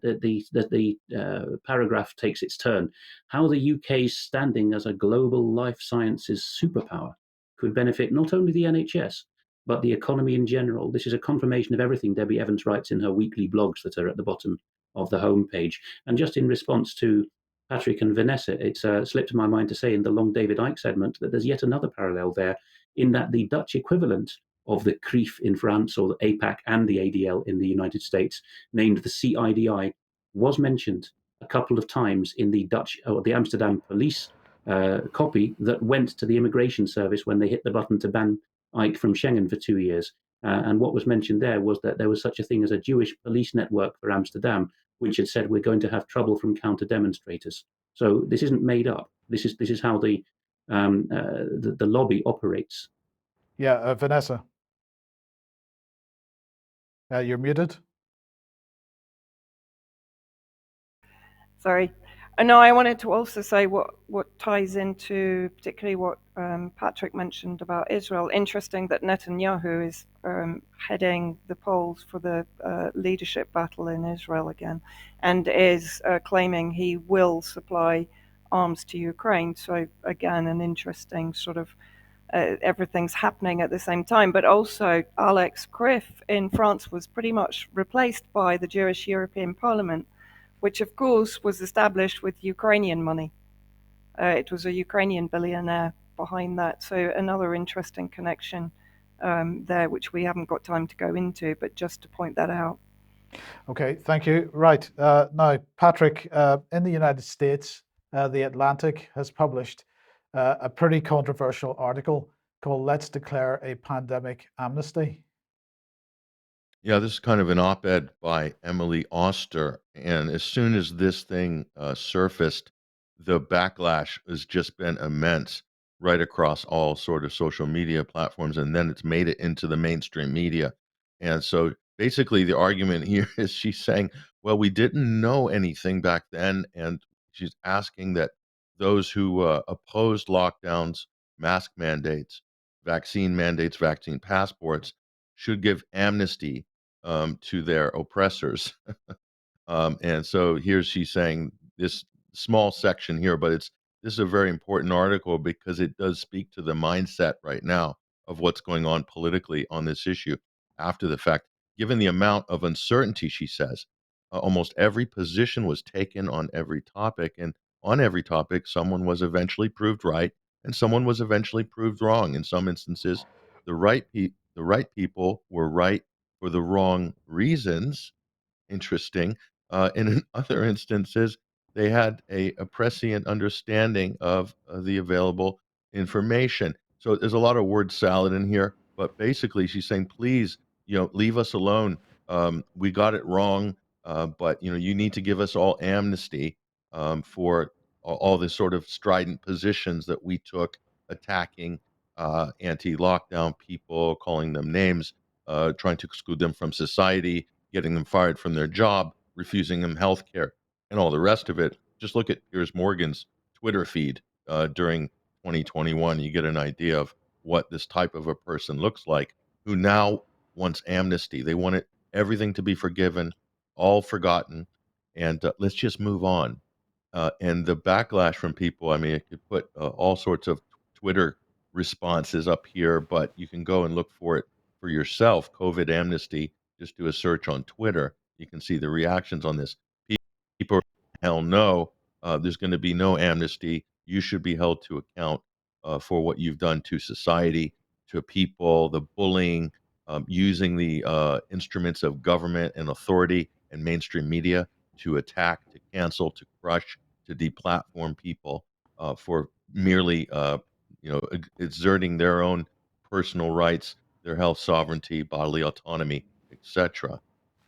paragraph takes its turn. How the UK's standing as a global life sciences superpower could benefit not only the NHS, but the economy in general. This is a confirmation of everything Debbie Evans writes in her weekly blogs that are at the bottom of the homepage. And just in response to Patrick and Vanessa, it's slipped my mind to say in the Long David Icke segment that there's yet another parallel there, in that the Dutch equivalent of the CRIF in France or the APAC and the ADL in the United States, named the CIDI, was mentioned a couple of times in the Dutch or the Amsterdam police copy that went to the immigration service when they hit the button to ban Icke from Schengen for 2 years. And what was mentioned there was that there was such a thing as a Jewish police network for Amsterdam, which had said we're going to have trouble from counter demonstrators. So this isn't made up. This is how the lobby operates. Yeah, Vanessa, you're muted. Sorry. No, I wanted to also say what ties into particularly what Patrick mentioned about Israel. Interesting that Netanyahu is heading the polls for the leadership battle in Israel again, and is claiming he will supply arms to Ukraine. So again, an interesting sort of everything's happening at the same time. But also, Alex Criff in France was pretty much replaced by the Jewish European Parliament, which of course was established with Ukrainian money. It was a Ukrainian billionaire behind that. So another interesting connection there, which we haven't got time to go into, but just to point that out. Okay, thank you. Right, now, Patrick, in the United States, The Atlantic has published a pretty controversial article called "Let's Declare a Pandemic Amnesty." Yeah, this is kind of an op-ed by Emily Oster, and as soon as this thing surfaced, the backlash has just been immense right across all sort of social media platforms, and then it's made it into the mainstream media. And so basically the argument here is she's saying, well, we didn't know anything back then, and she's asking that those who opposed lockdowns, mask mandates, vaccine passports, should give amnesty to their oppressors. And so here she's saying this small section here, but this is a very important article because it does speak to the mindset right now of what's going on politically on this issue after the fact. Given the amount of uncertainty, she says, almost every position was taken on every topic, and on every topic, someone was eventually proved right and someone was eventually proved wrong. In some instances, the right people were right for the wrong reasons. Interesting. And in other instances, they had a prescient understanding of the available information. So there's a lot of word salad in here, but basically she's saying, please, leave us alone. We got it wrong, but you need to give us all amnesty for all the sort of strident positions that we took, attacking anti-lockdown people, calling them names, trying to exclude them from society, getting them fired from their job, refusing them health care, and all the rest of it. Just look at Piers Morgan's Twitter feed during 2021. You get an idea of what this type of a person looks like, who now wants amnesty. They want everything to be forgiven, all forgotten, and let's just move on. And the backlash from people, I mean, I could put all sorts of Twitter responses up here, but you can go and look for it for yourself. COVID amnesty, just do a search on Twitter. You can see the reactions on this. People are, hell no, there's going to be no amnesty. You should be held to account for what you've done to society, to people, the bullying, using the instruments of government and authority and mainstream media to attack, to cancel, to crush, to deplatform people for merely, exerting their own personal rights, their health sovereignty, bodily autonomy, etc.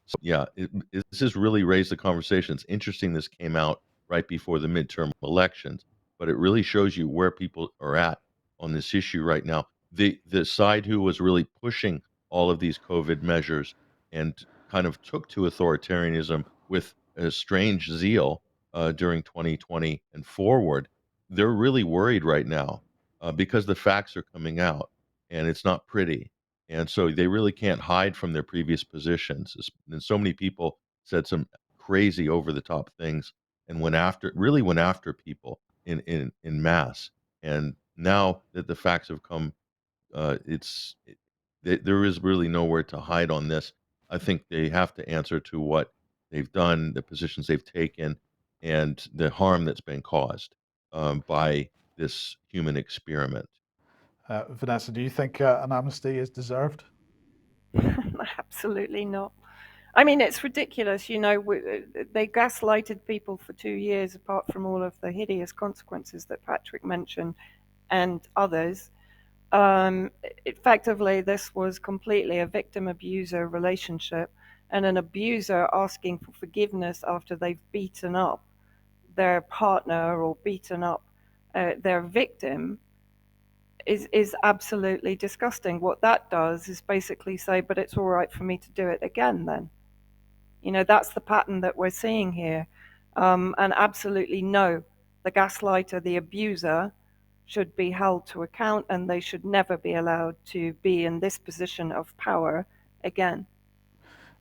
So yeah, this has really raised the conversation. It's interesting this came out right before the midterm elections, but it really shows you where people are at on this issue right now. The side who was really pushing all of these COVID measures and kind of took to authoritarianism with a strange zeal during 2020 and forward, they're really worried right now because the facts are coming out and it's not pretty, and so they really can't hide from their previous positions. And so many people said some crazy over the top things and really went after people in mass. And now that the facts have come, there is really nowhere to hide on this. I think they have to answer to what they've done, the positions they've taken, and the harm that's been caused by this human experiment. Vanessa, do you think an amnesty is deserved? Absolutely not. I mean, it's ridiculous. They gaslighted people for 2 years, apart from all of the hideous consequences that Patrick mentioned and others. Effectively, this was completely a victim-abuser relationship, and an abuser asking for forgiveness after they've beaten up their partner or beaten up their victim is absolutely disgusting. What that does is basically say, but it's all right for me to do it again then. That's the pattern that we're seeing here. And absolutely no, the gaslighter, the abuser, should be held to account, and they should never be allowed to be in this position of power again.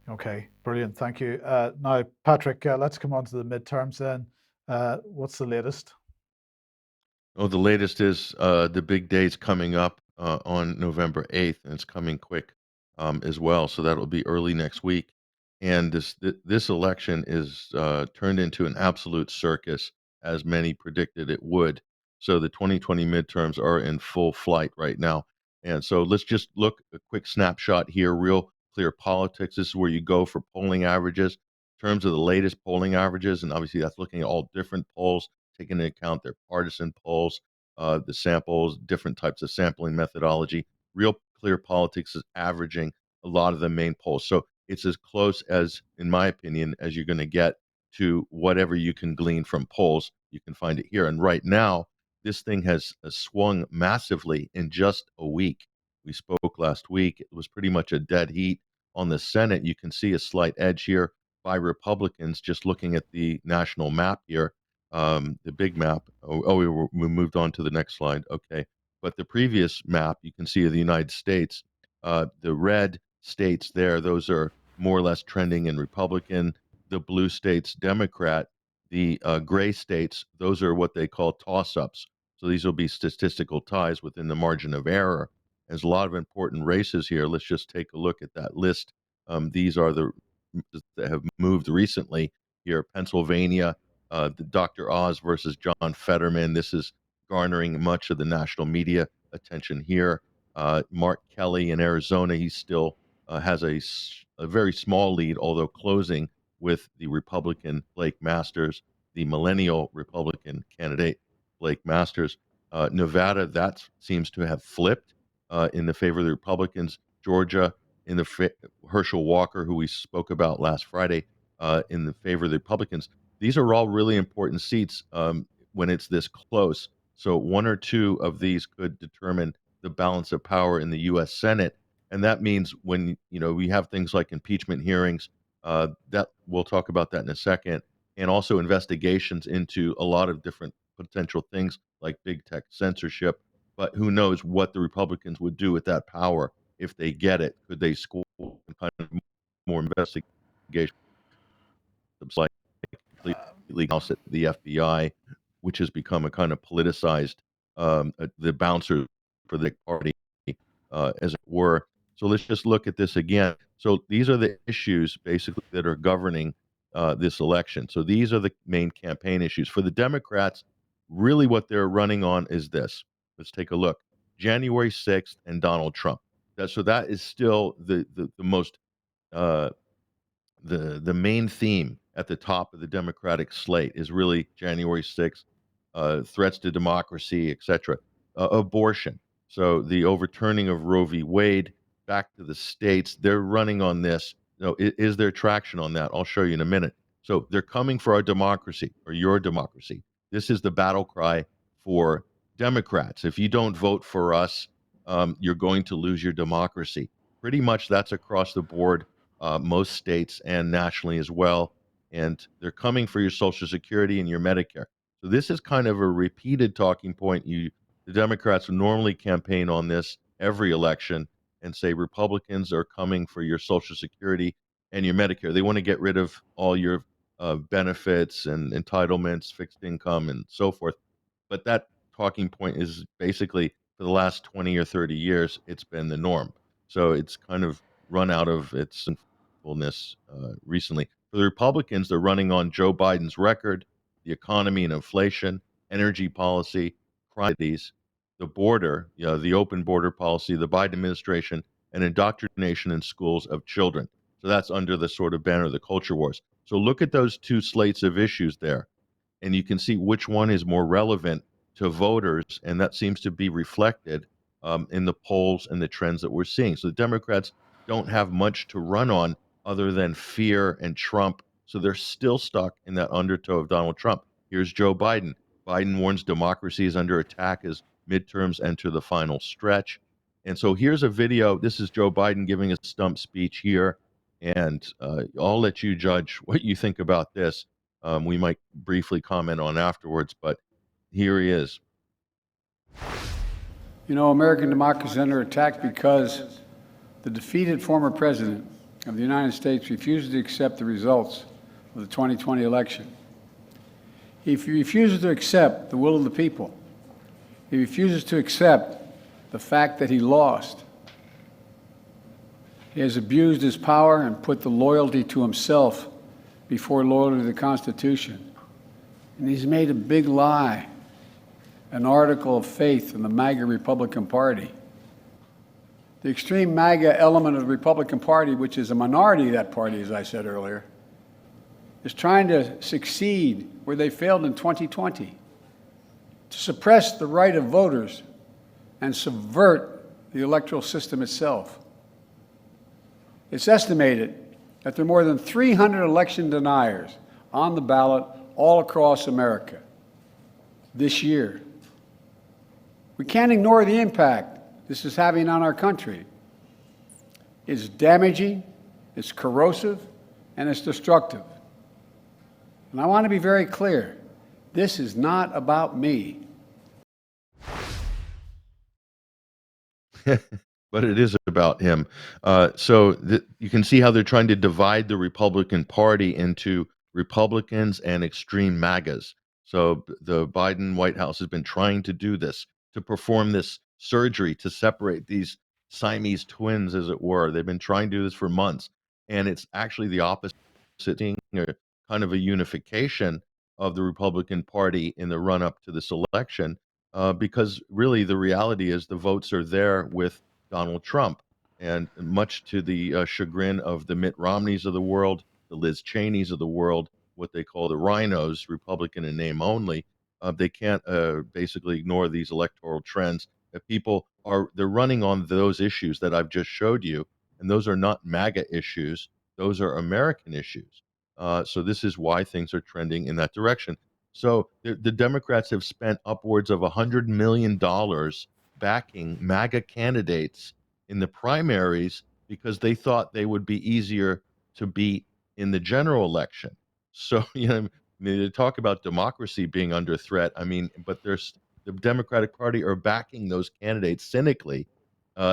Okay, brilliant. Thank you. Now, Patrick, let's come on to the midterms then. What's the latest? Oh, the latest is the big day's coming up on November 8th, and it's coming quick as well. So that'll be early next week. And this election is turned into an absolute circus, as many predicted it would. So the 2020 midterms are in full flight right now. And so let's just look a quick snapshot here, real clear politics. This is where you go for polling averages. In terms of the latest polling averages, and obviously that's looking at all different polls, taking into account their partisan polls, the samples, different types of sampling methodology. Real Clear Politics is averaging a lot of the main polls. So it's as close as, in my opinion, as you're going to get to whatever you can glean from polls. You can find it here. And right now, this thing has swung massively in just a week. We spoke last week. It was pretty much a dead heat on the Senate. You can see a slight edge here by Republicans just looking at the national map here, the big map. We moved on to the next slide. Okay. But the previous map, you can see of the United States, the red states there, those are more or less trending in Republican. The blue states, Democrat. The gray states, those are what they call toss-ups. So these will be statistical ties within the margin of error. There's a lot of important races here. Let's just take a look at that list. These are the that have moved recently here. Pennsylvania, the Dr. Oz versus John Fetterman. This is garnering much of the national media attention here. Mark Kelly in Arizona, he still has a very small lead, although closing with the Republican Blake Masters, the millennial Republican candidate Blake Masters. Nevada, that seems to have flipped in the favor of the Republicans. Georgia, in the Herschel Walker, who we spoke about last Friday, in the favor of the Republicans. These are all really important seats when it's this close. So one or two of these could determine the balance of power in the U.S. Senate, and that means when we have things like impeachment hearings, that we'll talk about that in a second, and also investigations into a lot of different potential things like big tech censorship. but who knows what the Republicans would do with that power if they get it. Could they score kind of more investigation, like completely house at the FBI, which has become a kind of politicized, the bouncer for the party, as it were. So let's just look at this again. So these are the issues basically that are governing this election. So these are the main campaign issues. For the Democrats, really what they're running on is this. Let's take a look. January 6th and Donald Trump. That is still the most uh, the main theme at the top of the Democratic slate is really January 6th, threats to democracy, etc. Abortion. So the overturning of Roe v. Wade back to the states, they're running on this. Is there traction on that? I'll show you in a minute. So they're coming for our democracy or your democracy. This is the battle cry for Democrats. If you don't vote for us, you're going to lose your democracy. Pretty much that's across the board, most states and nationally as well. And they're coming for your Social Security and your Medicare. So this is kind of a repeated talking point. The Democrats normally campaign on this every election and say Republicans are coming for your Social Security and your Medicare. They want to get rid of all your benefits and entitlements, fixed income, and so forth. But that talking point is basically for the last 20 or 30 years, it's been the norm. So it's kind of run out of its sinfulness recently. For the Republicans, they're running on Joe Biden's record, the economy and inflation, energy policy, crime, the border, the open border policy, the Biden administration, and indoctrination in schools of children. So that's under the sort of banner of the culture wars. So look at those two slates of issues there, and you can see which one is more relevant to voters, and that seems to be reflected in the polls and the trends that we're seeing. So the Democrats don't have much to run on other than fear and Trump, so they're still stuck in that undertow of Donald Trump. Here's Joe Biden. Biden warns democracy is under attack as midterms enter the final stretch. And so here's a video. This is Joe Biden giving a stump speech here, and I'll let you judge what you think about this. We might briefly comment on afterwards, but here he is. You know, American democracy is under attack because the defeated former president of the United States refuses to accept the results of the 2020 election. He refuses to accept the will of the people. He refuses to accept the fact that he lost. He has abused his power and put the loyalty to himself before loyalty to the Constitution. And he's made a big lie an article of faith in the MAGA Republican Party. The extreme MAGA element of the Republican Party, which is a minority of that party, as I said earlier, is trying to succeed where they failed in 2020, to suppress the right of voters and subvert the electoral system itself. It's estimated that there are more than 300 election deniers on the ballot all across America this year. We can't ignore the impact this is having on our country. It's damaging, it's corrosive, and it's destructive. And I want to be very clear, this is not about me. But it is about him. You can see how they're trying to divide the Republican Party into Republicans and extreme MAGAs. So the Biden White House has been trying to do this, to perform this surgery to separate these Siamese twins, as it were. They've been trying to do this for months, and it's actually the opposite, seeing a kind of a unification of the Republican Party in the run-up to this election, because really the reality is the votes are there with Donald Trump, and much to the chagrin of the Mitt Romneys of the world, the Liz Cheneys of the world, what they call the rhinos, Republican in name only, they can't basically ignore these electoral trends. That they're running on those issues that I've just showed you, and those are not MAGA issues; those are American issues. So this is why things are trending in that direction. So the Democrats have spent upwards of $100 million backing MAGA candidates in the primaries because they thought they would be easier to beat in the general election. So, they talk about democracy being under threat. But the Democratic Party are backing those candidates cynically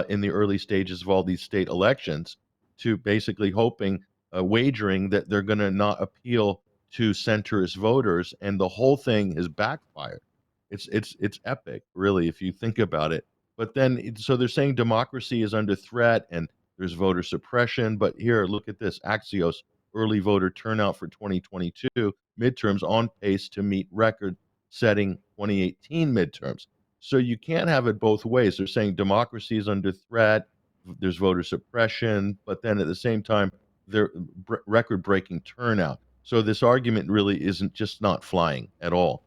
in the early stages of all these state elections, to basically hoping, wagering that they're going to not appeal to centrist voters, and the whole thing has backfired. It's epic, really, if you think about it. But then, so they're saying democracy is under threat and there's voter suppression. But here, look at this: Axios early voter turnout for 2022 midterms on pace to meet record-setting 2018 midterms. So you can't have it both ways. They're saying democracy is under threat, there's voter suppression, but then at the same time, they're record-breaking turnout. So this argument really isn't just not flying at all.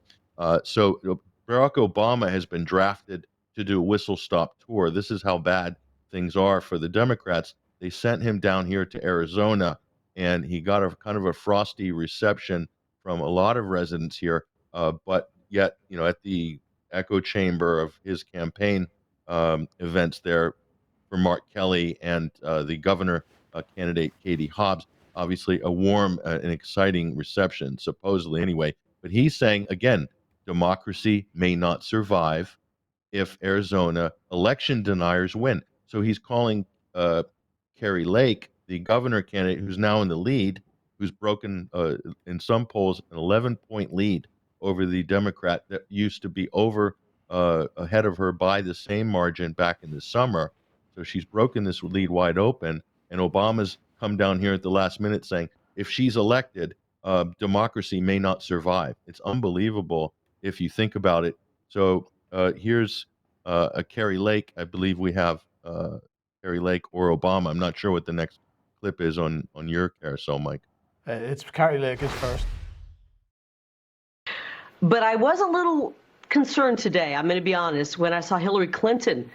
So Barack Obama has been drafted to do a whistle-stop tour. This is how bad things are for the Democrats. They sent him down here to Arizona, and he got a kind of a frosty reception from a lot of residents here. But yet, at the echo chamber of his campaign events there for Mark Kelly and the governor candidate Katie Hobbs, obviously a warm and exciting reception, supposedly anyway. But he's saying, again, democracy may not survive if Arizona election deniers win. So he's calling Kari Lake, the governor candidate who's now in the lead, who's broken in some polls an 11-point lead over the Democrat that used to be ahead of her by the same margin back in the summer. So she's broken this lead wide open, and Obama's come down here at the last minute saying, if she's elected, democracy may not survive. It's unbelievable if you think about it. So here's a Kari Lake. I believe we have Kari Lake or Obama. I'm not sure what the next clip is on your carousel, Mike. It's Kari Lake is first. But I was a little concerned today, I'm going to be honest, when I saw Hillary Clinton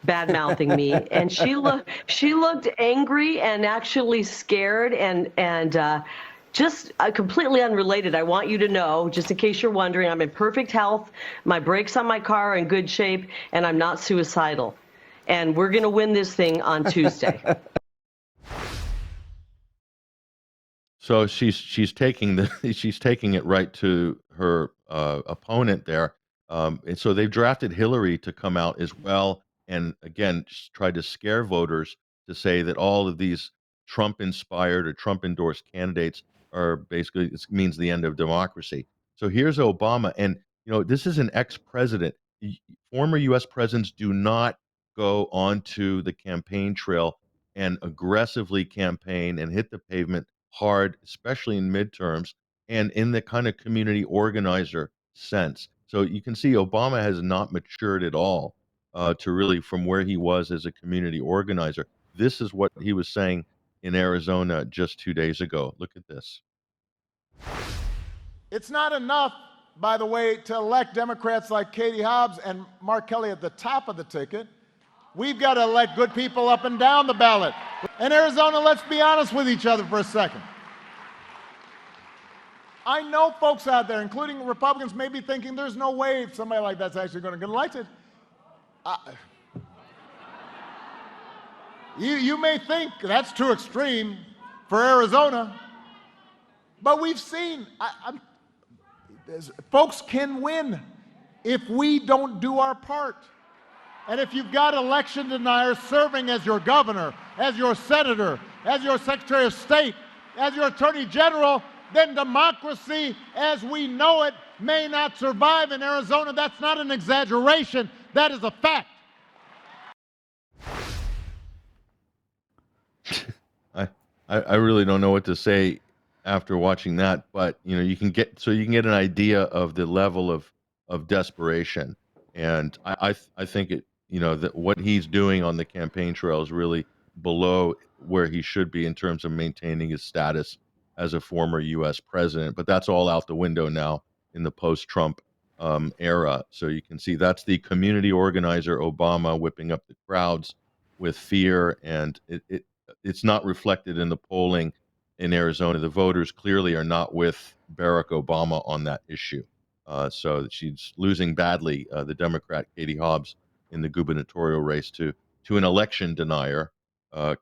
bad-mouthing me, and she looked angry and actually scared and just completely unrelated. I want you to know, just in case you're wondering, I'm in perfect health. My brakes on my car are in good shape, and I'm not suicidal. And we're going to win this thing on Tuesday. So she's taking it right to her opponent there, and so they've drafted Hillary to come out as well, and again try to scare voters to say that all of these Trump-inspired or Trump-endorsed candidates are basically, it means the end of democracy. So here's Obama, and this is an ex-president. Former U.S. presidents do not go onto the campaign trail and aggressively campaign and hit the pavement hard, especially in midterms and in the kind of community organizer sense. So you can see Obama has not matured at all to really from where he was as a community organizer. This is what he was saying in Arizona just 2 days ago. Look at this. It's not enough, by the way, to elect Democrats like Katie Hobbs and Mark Kelly at the top of the ticket. We've got to elect good people up and down the ballot. In Arizona, let's be honest with each other for a second. I know folks out there, including Republicans, may be thinking there's no way somebody like that's actually going to get elected. You may think that's too extreme for Arizona, but we've seen folks can win if we don't do our part. And if you've got election deniers serving as your governor, as your senator, as your secretary of state, as your attorney general, then democracy as we know it may not survive in Arizona. That's not an exaggeration. That is a fact. I really don't know what to say after watching that, but you can get an idea of the level of desperation, and I think it that what he's doing on the campaign trail is really below where he should be in terms of maintaining his status as a former U.S. president. But that's all out the window now in the post-Trump era. So you can see that's the community organizer Obama whipping up the crowds with fear, and it's not reflected in the polling in Arizona. The voters clearly are not with Barack Obama on that issue. So she's losing badly, the Democrat Katie Hobbs, in the gubernatorial race to an election denier,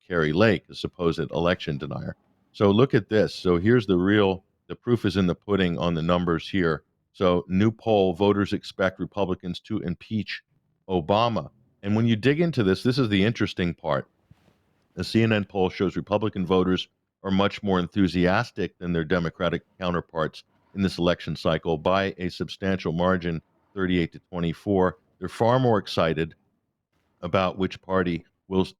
Kari Lake, a supposed election denier. So look at this. So here's the proof is in the pudding on the numbers here. So, new poll, voters expect Republicans to impeach Obama. And when you dig into this, this is the interesting part. The CNN poll shows Republican voters are much more enthusiastic than their Democratic counterparts in this election cycle by a substantial margin, 38 to 24. They're far more excited about which party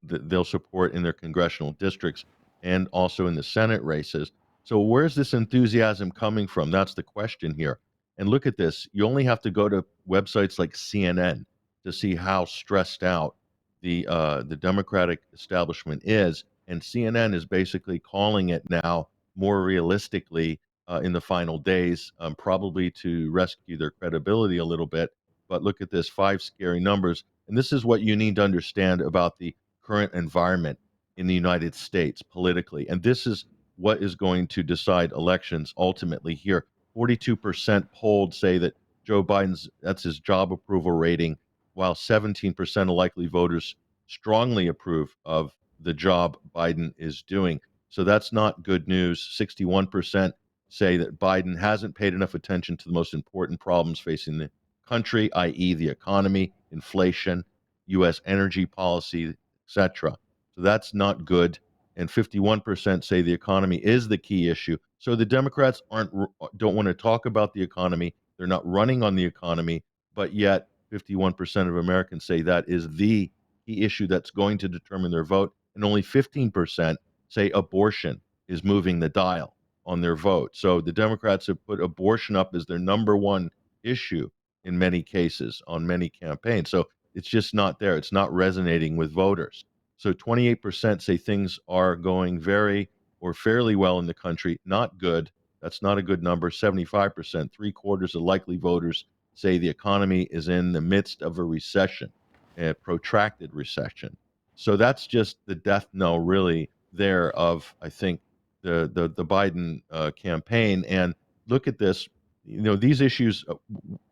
they'll support in their congressional districts and also in the Senate races. So where's this enthusiasm coming from? That's the question here. And look at this. You only have to go to websites like CNN to see how stressed out the Democratic establishment is. And CNN is basically calling it now more realistically in the final days, probably to rescue their credibility a little bit. But look at this, 5 scary numbers. And this is what you need to understand about the current environment in the United States politically. And this is what is going to decide elections ultimately here. 42% polled say that Joe Biden's, that's his job approval rating, while 17% of likely voters strongly approve of the job Biden is doing. So that's not good news. 61% say that Biden hasn't paid enough attention to the most important problems facing the country, i.e., the economy, inflation, U.S. energy policy, etc. So that's not good. And 51% say the economy is the key issue. So the Democrats don't want to talk about the economy. They're not running on the economy, but yet 51% of Americans say that is the key issue that's going to determine their vote. And only 15% say abortion is moving the dial on their vote. So the Democrats have put abortion up as their number one issue in many cases on many campaigns. So it's just not there. It's not resonating with voters. So 28% say things are going very or fairly well in the country. Not good. That's not a good number. 75%, 3/4 of likely voters say the economy is in the midst of a recession, a protracted recession. So that's just the death knell, really, there of, I think, the Biden campaign. And look at this. You know, these issues,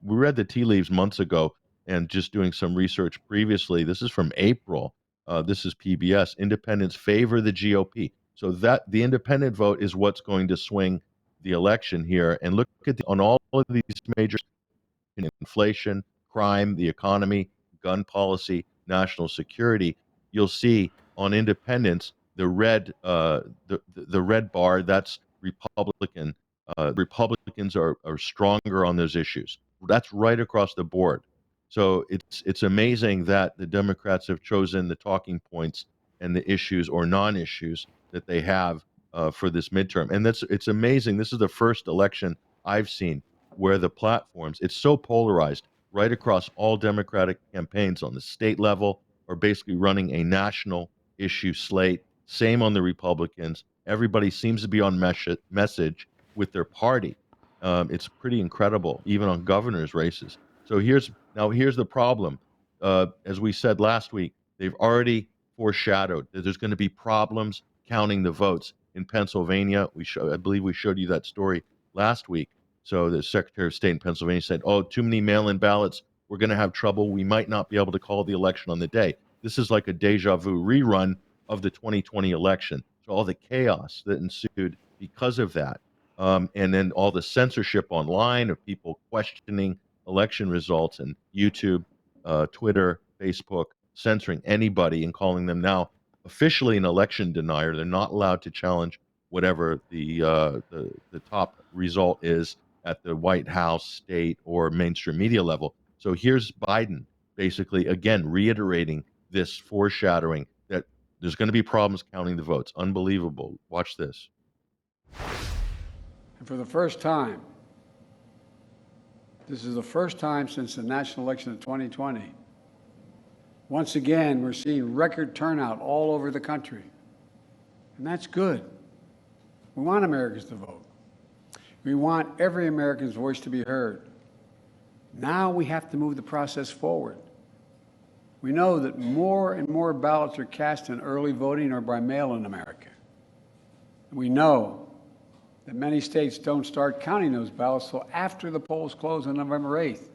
we read the tea leaves months ago and just doing some research previously. This is from April. This is PBS. Independents favor the GOP. So that the independent vote is what's going to swing the election here. And look at on all of these major inflation, crime, the economy, gun policy, national security. You'll see on independents the red red bar. That's Republican. Republicans are stronger on those issues. That's right across the board. So it's amazing that the Democrats have chosen the talking points and the issues or non-issues that they have for this midterm. And it's amazing. This is the first election I've seen where the platforms, it's so polarized right across all Democratic campaigns on the state level are basically running a national issue slate. Same on the Republicans. Everybody seems to be on message with their party. It's pretty incredible, even on governor's races. So here's the problem. As we said last week, they've already foreshadowed that there's going to be problems counting the votes in Pennsylvania. I believe we showed you that story last week. So the Secretary of State in Pennsylvania said, oh, too many mail-in ballots. We're going to have trouble. We might not be able to call the election on the day. This is like a deja vu rerun of the 2020 election. So all the chaos that ensued because of that. And then all the censorship online of people questioning election results and YouTube, Twitter, Facebook, censoring anybody and calling them now officially an election denier. They're not allowed to challenge whatever the top result is at the White House, state, or mainstream media level. So here's Biden basically, again, reiterating this foreshadowing that there's going to be problems counting the votes. Unbelievable. Watch this. And for the first time, this is the first time since the national election of 2020, once again, we're seeing record turnout all over the country. And that's good. We want Americans to vote. We want every American's voice to be heard. Now we have to move the process forward. We know that more and more ballots are cast in early voting or by mail in America. We know that many states don't start counting those ballots until after the polls close on November 8th.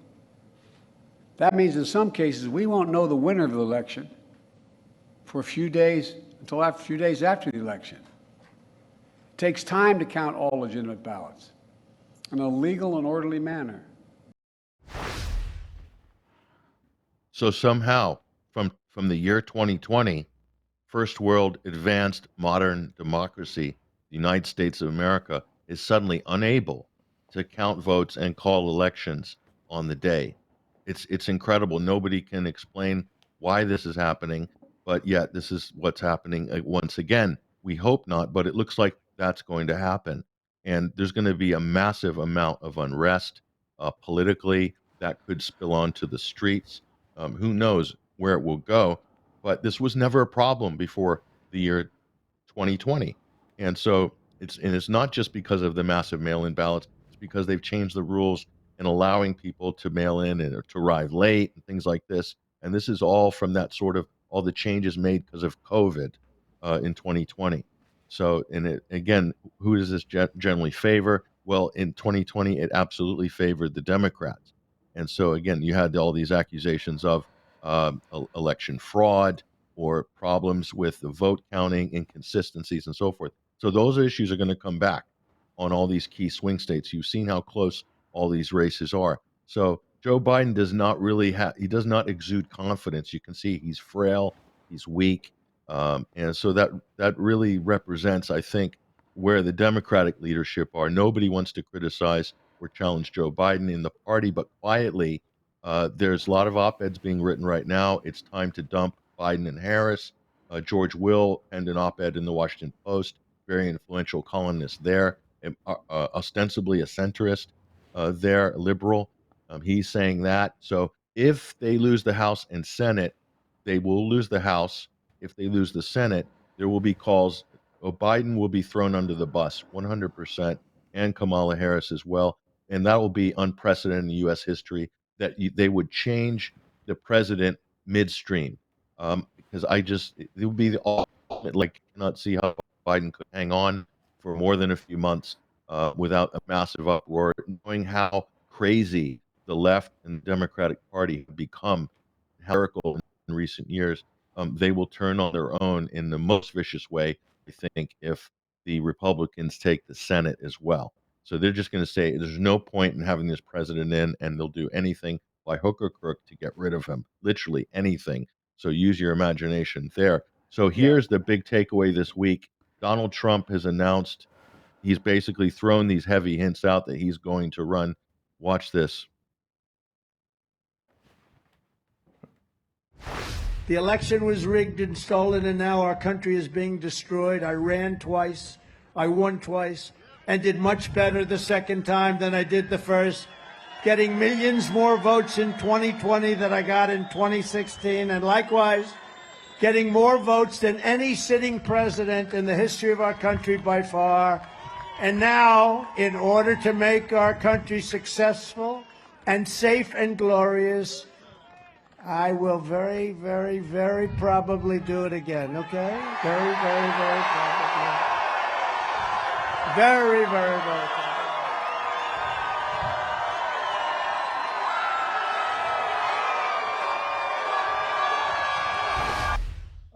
That means in some cases we won't know the winner of the election for a few days, until a few days after the election. It takes time to count all legitimate ballots in a legal and orderly manner. So somehow, from the year 2020, first world advanced modern democracy, the United States of America, is suddenly unable to count votes and call elections on the day. It's incredible. Nobody can explain why this is happening, but yet this is what's happening once again. We hope not, but it looks like that's going to happen. And there's going to be a massive amount of unrest politically that could spill onto the streets. Who knows where it will go? But this was never a problem before the year 2020. And so it's not just because of the massive mail-in ballots, it's because they've changed the rules and allowing people to mail in and to arrive late and things like this. And this is all from that sort of all the changes made because of COVID in 2020. So, again, who does this generally favor? Well, in 2020, it absolutely favored the Democrats. And so, again, you had all these accusations of election fraud or problems with the vote counting, inconsistencies, and so forth. So those issues are going to come back on all these key swing states. You've seen how close all these races are. So Joe Biden does not really he does not exude confidence. You can see he's frail, he's weak, and so that really represents, I think, where the Democratic leadership are. Nobody wants to criticize or challenge Joe Biden in the party, but quietly, there's a lot of op-eds being written right now. It's time to dump Biden and Harris. George Will penned an op-ed in the Washington Post, very influential columnist there, ostensibly a centrist there, a liberal. He's saying that. So if they lose the House and Senate, they will lose the House. If they lose the Senate, there will be calls. Biden will be thrown under the bus 100%, and Kamala Harris as well. And that will be unprecedented in U.S. history that they would change the president midstream. Because it would be the ultimate, like, cannot see how Biden could hang on for more than a few months without a massive uproar, knowing how crazy the left and the Democratic Party have become, hysterical in recent years. They will turn on their own in the most vicious way, I think, if the Republicans take the Senate as well. So they're just going to say there's no point in having this president in, and they'll do anything by hook or crook to get rid of him, literally anything. So use your imagination there. So here's the big takeaway this week. Donald Trump has announced he's basically thrown these heavy hints out that he's going to run. Watch this. The election was rigged and stolen, and now our country is being destroyed. I ran twice, I won twice, and did much better the second time than I did the first, getting millions more votes in 2020 than I got in 2016, and likewise, getting more votes than any sitting president in the history of our country by far. And now, in order to make our country successful and safe and glorious, I will very, very, very probably do it again, okay? Very, very, very probably. Very, very, very probably.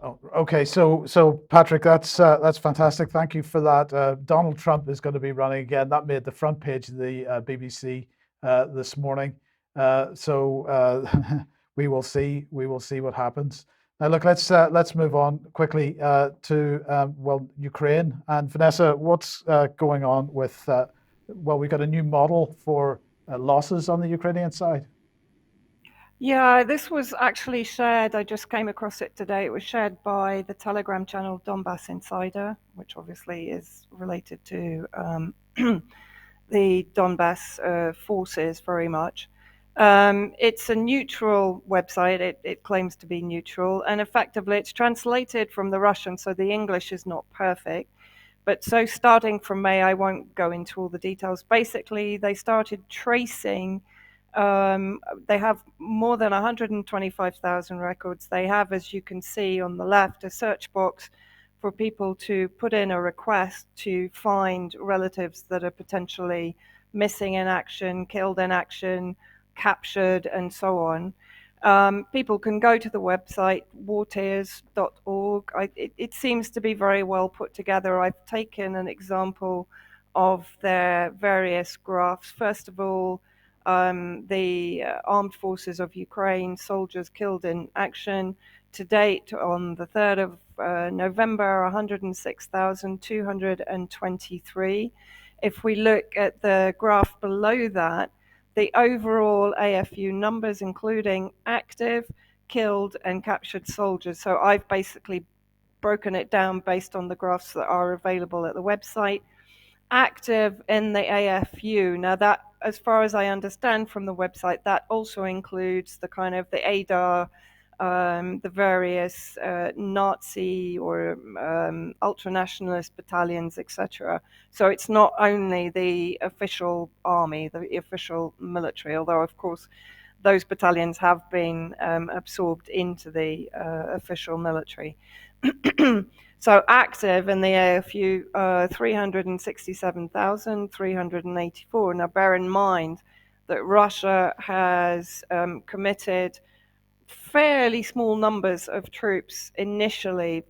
Oh, okay, so Patrick, that's fantastic. Thank you for that. Donald Trump is going to be running again. That made the front page of the BBC this morning. We will see. We will see what happens. Now, look, let's move on quickly to Ukraine and Vanessa. What's going on with? We've got a new model for losses on the Ukrainian side. Yeah, this was actually shared. I just came across it today. It was shared by the Telegram channel Donbass Insider, which obviously is related to the Donbass forces very much. It's a neutral website. It claims to be neutral, and effectively it's translated from the Russian, so the English is not perfect. But so starting from May, I won't go into all the details. Basically, they started tracing. They have more than 125,000 records. They have, as you can see on the left, a search box for people to put in a request to find relatives that are potentially missing in action, killed in action, captured, and so on. People can go to the website wartears.org. It seems to be very well put together. I've taken an example of their various graphs. First of all, the armed forces of Ukraine, soldiers killed in action. To date, on the 3rd of November, 106,223. If we look at the graph below that, the overall AFU numbers, including active, killed, and captured soldiers. So I've basically broken it down based on the graphs that are available at the website. Active in the AFU. Now that, as far as I understand from the website, that also includes the kind of the ADAR, the various Nazi or ultra-nationalist battalions, etc. So it's not only the official army, the official military, although of course those battalions have been absorbed into the official military. So active in the AFU, 367,384. Now bear in mind that Russia has committed fairly small numbers of troops initially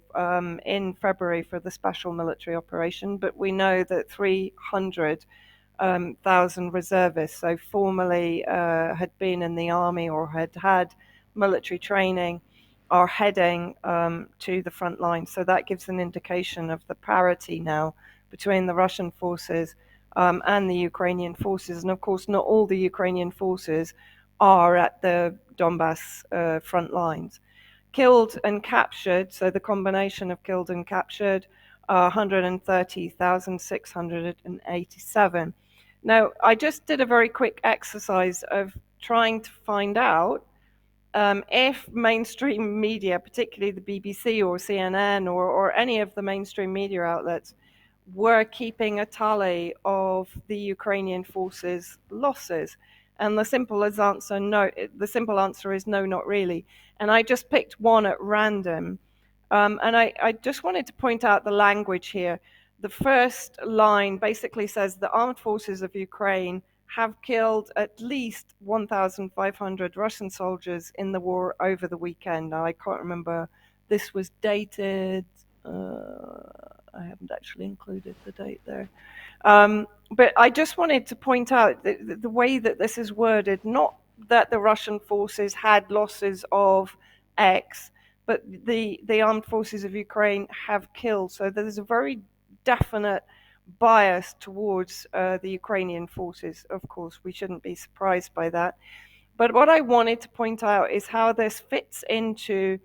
in February for the special military operation, but we know that 300,000 reservists, so formerly had been in the army or had had military training, are heading to the front line. So that gives an indication of the parity now between the Russian forces and the Ukrainian forces. And of course, not all the Ukrainian forces are at the Donbass front lines. Killed and captured, so the combination of killed and captured, 130,687. Now, I just did a very quick exercise of trying to find out if mainstream media, particularly the BBC or CNN or any of the mainstream media outlets, were keeping a tally of the Ukrainian forces' losses. And the simple answer is no, not really. And I just picked one at random. And I just wanted to point out the language here. The first line basically says the armed forces of Ukraine have killed at least 1,500 Russian soldiers in the war over the weekend. Now, I can't remember. This was dated. I haven't actually included the date there. But I just wanted to point out the way that this is worded, not that the Russian forces had losses of X, but the armed forces of Ukraine have killed. So there's a very definite bias towards the Ukrainian forces. Of course, we shouldn't be surprised by that. But what I wanted to point out is how this fits into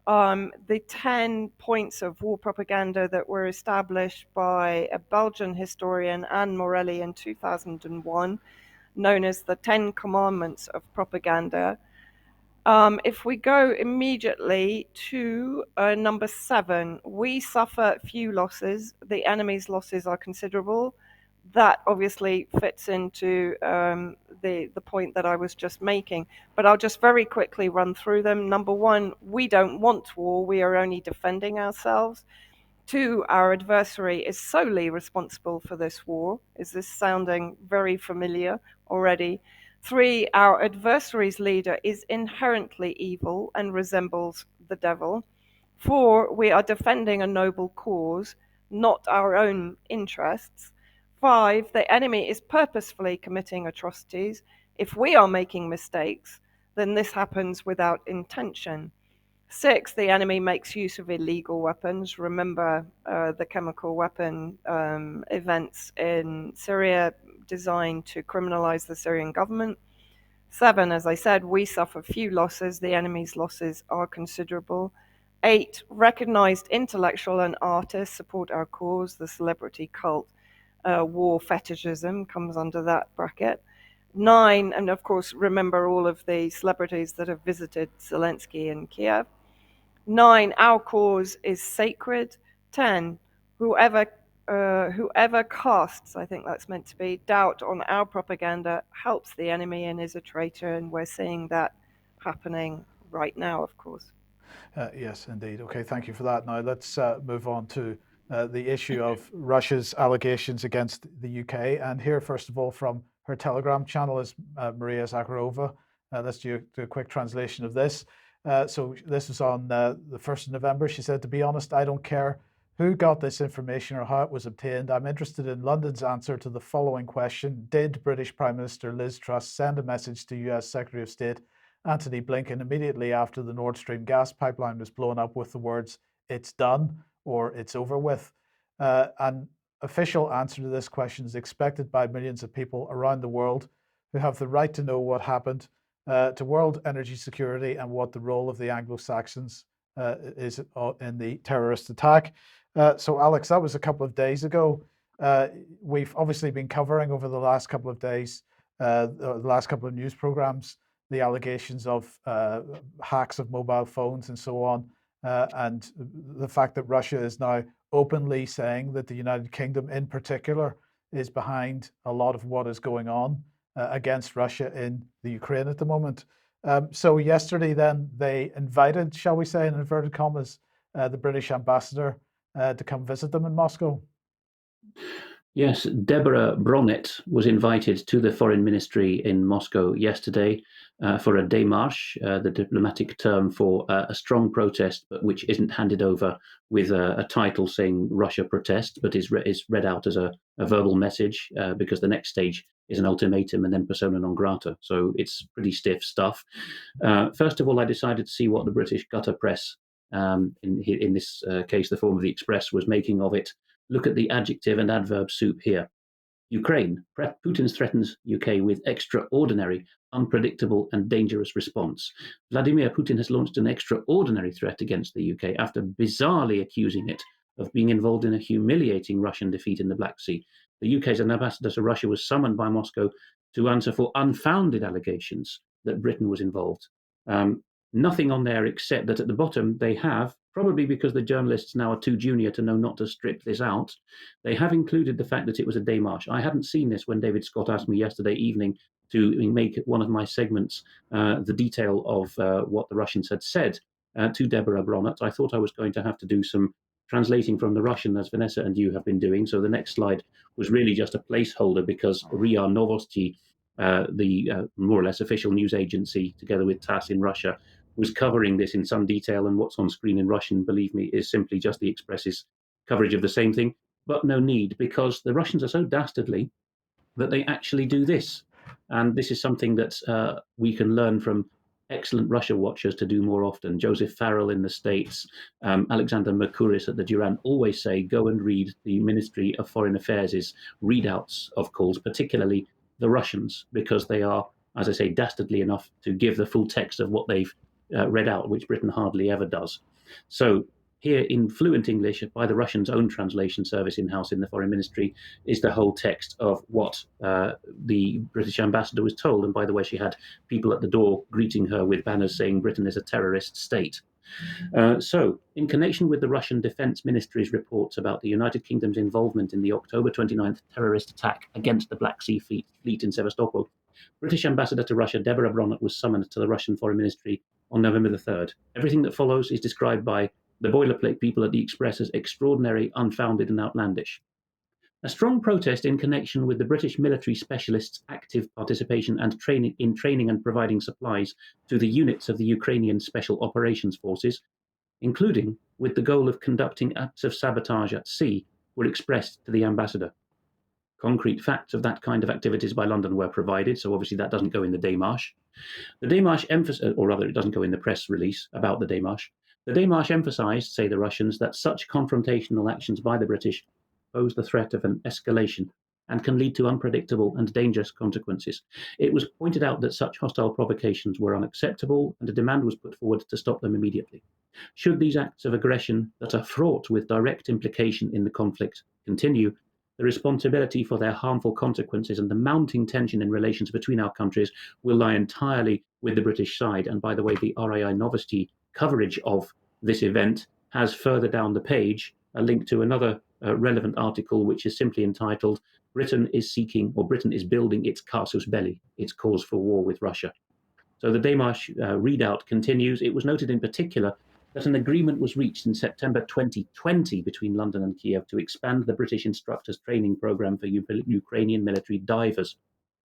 the 10 points of war propaganda that were established by a Belgian historian, Anne Morelli, in 2001, known as the 10 Commandments of Propaganda. If we go immediately to number 7, we suffer few losses. The enemy's losses are considerable. That obviously fits into the point that I was just making. But I'll just very quickly run through them. Number 1, we don't want war. We are only defending ourselves. 2, our adversary is solely responsible for this war. Is this sounding very familiar already? 3, our adversary's leader is inherently evil and resembles the devil. 4, we are defending a noble cause, not our own interests. 5, the enemy is purposefully committing atrocities. If we are making mistakes, then this happens without intention. 6, the enemy makes use of illegal weapons. Remember the chemical weapon events in Syria designed to criminalize the Syrian government. 7, as I said, we suffer few losses. The enemy's losses are considerable. 8, recognized intellectual and artists support our cause. The celebrity cult, war fetishism comes under that bracket. 9, and of course, remember all of the celebrities that have visited Zelensky in Kiev. 9, our cause is sacred. 10, whoever casts, I think that's meant to be, doubt on our propaganda helps the enemy and is a traitor, and we're seeing that happening right now, of course. Yes, indeed. Okay, thank you for that. Now let's move on to the issue of Russia's allegations against the UK. And here, first of all, from her Telegram channel is Maria Zakharova. Let's do a quick translation of this. So this was on the 1st of November. She said, "To be honest, I don't care who got this information or how it was obtained. I'm interested in London's answer to the following question. Did British Prime Minister Liz Truss send a message to US Secretary of State Antony Blinken immediately after the Nord Stream gas pipeline was blown up with the words, "It's done" or "It's over with"? An official answer to this question is expected by millions of people around the world who have the right to know what happened to world energy security and what the role of the Anglo-Saxons is in the terrorist attack. So, Alex, that was a couple of days ago. We've obviously been covering over the last couple of days, the last couple of news programs, the allegations of hacks of mobile phones and so on, and the fact that Russia is now openly saying that the United Kingdom in particular is behind a lot of what is going on against Russia in the Ukraine at the moment. So yesterday then they invited, shall we say in inverted commas, the British ambassador to come visit them in Moscow. Yes, Deborah Bronnet was invited to the Foreign Ministry in Moscow yesterday for a démarche, the diplomatic term for a strong protest, but which isn't handed over with a title saying Russia protest, but is read out as a verbal message because the next stage is an ultimatum and then persona non grata. So it's pretty stiff stuff. First of all, I decided to see what the British gutter press, in this case, the form of the Express, was making of it. Look at the adjective and adverb soup here. Ukraine. Putin threatens UK with extraordinary, unpredictable and dangerous response. Vladimir Putin has launched an extraordinary threat against the UK after bizarrely accusing it of being involved in a humiliating Russian defeat in the Black Sea. The UK's ambassador to Russia was summoned by Moscow to answer for unfounded allegations that Britain was involved. Nothing on there except that at the bottom they have, probably because the journalists now are too junior to know not to strip this out, they have included the fact that it was a démarche. I hadn't seen this when David Scott asked me yesterday evening to make one of my segments the detail of what the Russians had said to Deborah Bronnet. I thought I was going to have to do some translating from the Russian, as Vanessa and you have been doing. So the next slide was really just a placeholder because RIA Novosti, the more or less official news agency, together with TASS in Russia, was covering this in some detail, and what's on screen in Russian, believe me, is simply just the Express's coverage of the same thing, but no need, because the Russians are so dastardly that they actually do this. And this is something that we can learn from excellent Russia watchers to do more often. Joseph Farrell in the States, Alexander Mercouris at the Duran always say, go and read the Ministry of Foreign Affairs' readouts of calls, particularly the Russians, because they are, as I say, dastardly enough to give the full text of what they've read out, which Britain hardly ever does. So here in fluent English, by the Russians' own translation service in-house in the Foreign Ministry, is the whole text of what the British ambassador was told. And by the way, she had people at the door greeting her with banners saying Britain is a terrorist state. So, in connection with the Russian Defense Ministry's reports about the United Kingdom's involvement in the October 29th terrorist attack against the Black Sea Fleet in Sevastopol, British Ambassador to Russia Deborah Bronnet was summoned to the Russian Foreign Ministry on November the 3rd. Everything that follows is described by the boilerplate people at the Express as extraordinary, unfounded and outlandish. A strong protest in connection with the British military specialists' active participation and training and providing supplies to the units of the Ukrainian Special Operations Forces, including with the goal of conducting acts of sabotage at sea, were expressed to the ambassador. Concrete facts of that kind of activities by London were provided, so obviously that doesn't go in the démarche. The démarche emphasized, or rather it doesn't go in the press release about the démarche. The démarche emphasized, say the Russians, that such confrontational actions by the British pose the threat of an escalation and can lead to unpredictable and dangerous consequences. It was pointed out that such hostile provocations were unacceptable and a demand was put forward to stop them immediately. Should these acts of aggression that are fraught with direct implication in the conflict continue, the responsibility for their harmful consequences and the mounting tension in relations between our countries will lie entirely with the British side. And by the way, the RIA Novosti coverage of this event has further down the page a link to another relevant article, which is simply entitled, Britain is building its casus belli, its cause for war with Russia. So the démarche readout continues. It was noted in particular that an agreement was reached in September 2020 between London and Kiev to expand the British instructors training program for Ukrainian military divers.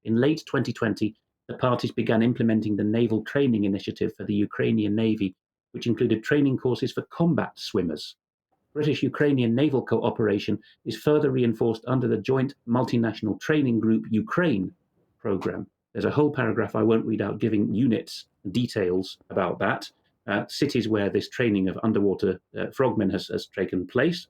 In late 2020, the parties began implementing the Naval Training Initiative for the Ukrainian Navy, which included training courses for combat swimmers. British-Ukrainian naval cooperation is further reinforced under the Joint Multinational Training Group Ukraine program. There's a whole paragraph I won't read out giving units and details about that, cities where this training of underwater frogmen has taken place.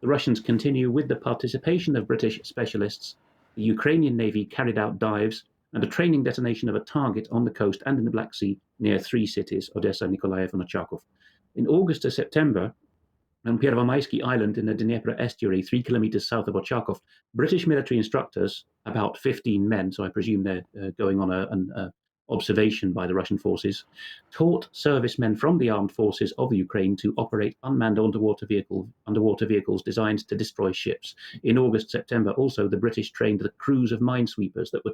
The Russians continue with the participation of British specialists. The Ukrainian Navy carried out dives and a training detonation of a target on the coast and in the Black Sea near 3 cities, Odessa, Nikolaev, and Ochakov. In August to September, on Pierwomaysky Island in the Dnieper estuary, 3 kilometers south of Ochakov, British military instructors, about 15 men, so I presume they're going on an observation by the Russian forces, taught servicemen from the armed forces of Ukraine to operate unmanned underwater vehicles designed to destroy ships. In August, September, also, the British trained the crews of minesweepers that were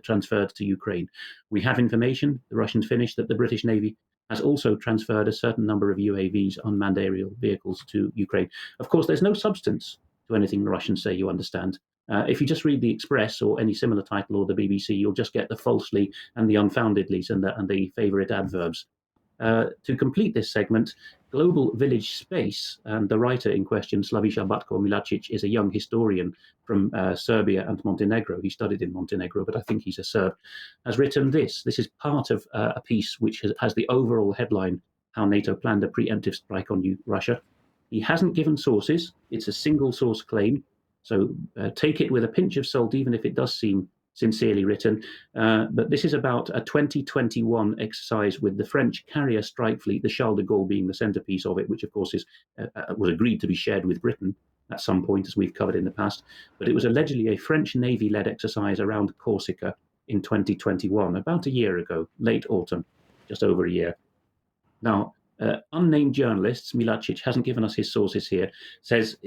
transferred to Ukraine. We have information, the Russians finished, that the British Navy has also transferred a certain number of UAVs, unmanned aerial vehicles, to Ukraine. Of course, there's no substance to anything the Russians say, you understand. If you just read the Express or any similar title or the BBC, you'll just get the falsely and the unfoundedlys and the favourite adverbs. To complete this segment, Global Village Space, and the writer in question, Slavisha Batko-Milacic, is a young historian from Serbia and Montenegro. He studied in Montenegro, but I think he's a Serb, has written this. This is part of a piece which has the overall headline, How NATO Planned a Preemptive Strike on Russia. He hasn't given sources. It's a single source claim. So take it with a pinch of salt, even if it does seem sincerely written. But this is about a 2021 exercise with the French carrier strike fleet, the Charles de Gaulle being the centerpiece of it, which of course was agreed to be shared with Britain at some point, as we've covered in the past. But it was allegedly a French Navy-led exercise around Corsica in 2021, about a year ago, late autumn, just over a year. Now, unnamed journalists, Milacic hasn't given us his sources here, says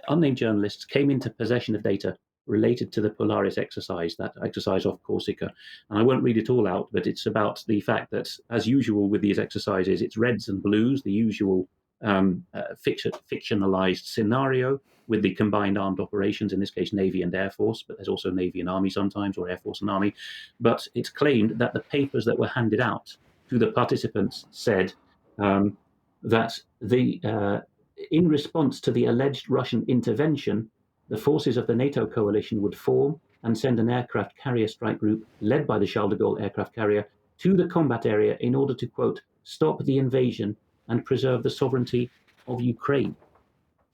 unnamed journalists came into possession of data related to the Polaris exercise, that exercise off Corsica. And I won't read it all out, but it's about the fact that, as usual with these exercises, it's reds and blues, the usual fictionalized scenario with the combined armed operations, in this case Navy and Air Force, but there's also Navy and Army sometimes, or Air Force and Army. But it's claimed that the papers that were handed out to the participants said that in response to the alleged Russian intervention, the forces of the NATO coalition would form and send an aircraft carrier strike group led by the Charles de Gaulle aircraft carrier to the combat area in order to, quote, stop the invasion and preserve the sovereignty of Ukraine.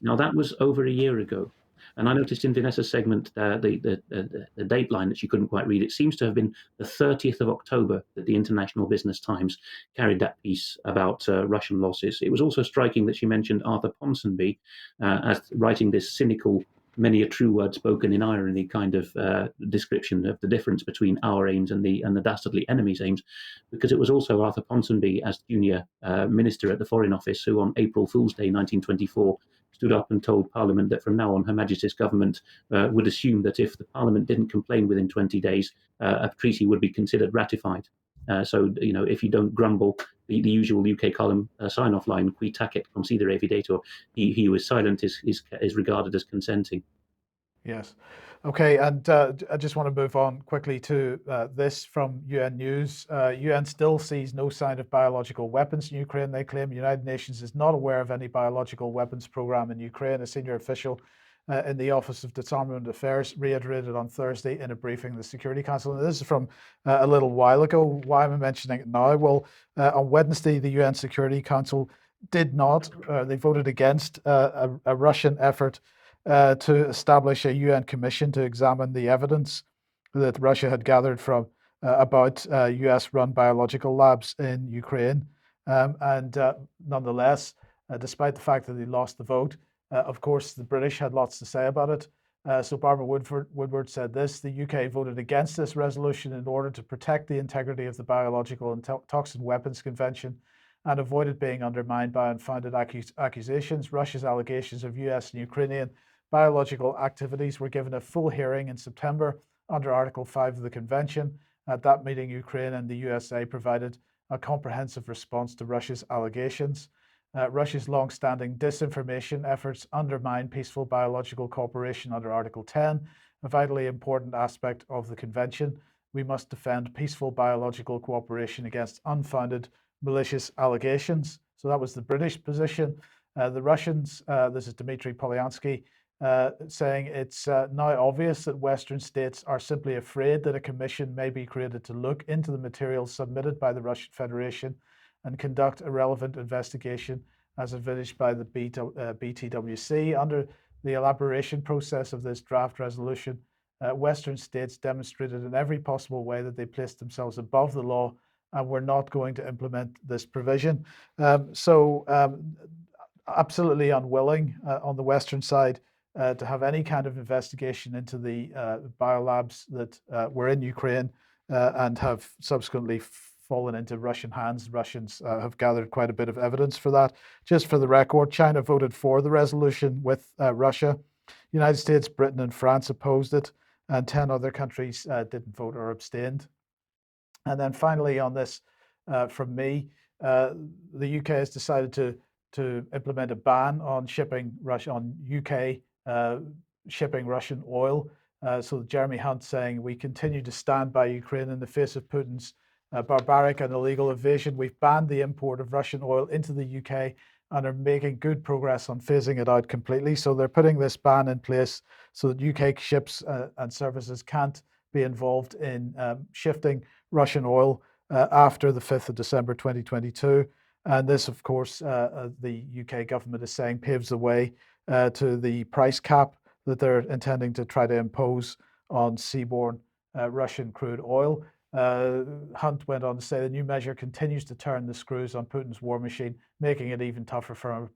Now, that was over a year ago. And I noticed in Vanessa's segment the date line that she couldn't quite read. It seems to have been the 30th of October that the International Business Times carried that piece about Russian losses. It was also striking that she mentioned Arthur Ponsonby as writing this cynical, many a true word spoken in irony kind of description of the difference between our aims and the dastardly enemy's aims, because it was also Arthur Ponsonby as junior minister at the Foreign Office who on April Fool's Day 1924 stood up and told Parliament that from now on Her Majesty's government would assume that if the Parliament didn't complain within 20 days, a treaty would be considered ratified. So, you know, if you don't grumble, the usual UK column sign-off line, qui tacet considere videtur, he who is silent is regarded as consenting. Yes. Okay, and I just want to move on quickly to this from UN News. UN still sees no sign of biological weapons in Ukraine, they claim. United Nations is not aware of any biological weapons program in Ukraine. A senior official in the Office of Disarmament Affairs reiterated on Thursday in a briefing the Security Council. And this is from a little while ago. Why am I mentioning it now? Well, on Wednesday, the UN Security Council did not, they voted against a Russian effort to establish a UN commission to examine the evidence that Russia had gathered from about US-run biological labs in Ukraine. Nonetheless, despite the fact that they lost the vote, of course, the British had lots to say about it. So Barbara Woodward said this: the UK voted against this resolution in order to protect the integrity of the Biological and Toxin Weapons Convention and avoid it being undermined by unfounded accusations. Russia's allegations of US and Ukrainian biological activities were given a full hearing in September under Article 5 of the Convention. At that meeting, Ukraine and the USA provided a comprehensive response to Russia's allegations. Russia's long-standing disinformation efforts undermine peaceful biological cooperation under Article 10, a vitally important aspect of the Convention. We must defend peaceful biological cooperation against unfounded malicious allegations. So that was the British position. The Russians, this is Dmitry Polyansky, saying it's now obvious that Western states are simply afraid that a commission may be created to look into the materials submitted by the Russian Federation and conduct a relevant investigation as envisaged by the BTWC. Under the elaboration process of this draft resolution, Western states demonstrated in every possible way that they placed themselves above the law and were not going to implement this provision. Absolutely unwilling on the Western side to have any kind of investigation into the biolabs that were in Ukraine and have subsequently fallen into Russian hands. The Russians have gathered quite a bit of evidence for that. Just for the record, China voted for the resolution with Russia. United States, Britain, and France opposed it, and 10 other countries didn't vote or abstained. And then finally on this from me, the UK has decided to implement a ban on shipping UK shipping Russian oil. So Jeremy Hunt saying, we continue to stand by Ukraine in the face of Putin's barbaric and illegal invasion. We've banned the import of Russian oil into the UK and are making good progress on phasing it out completely. So they're putting this ban in place so that UK ships and services can't be involved in shifting Russian oil after the 5th of December 2022. And this, of course, the UK government is saying paves the way to the price cap that they're intending to try to impose on seaborne Russian crude oil. Hunt went on to say the new measure continues to turn the screws on Putin's war machine, making it even tougher for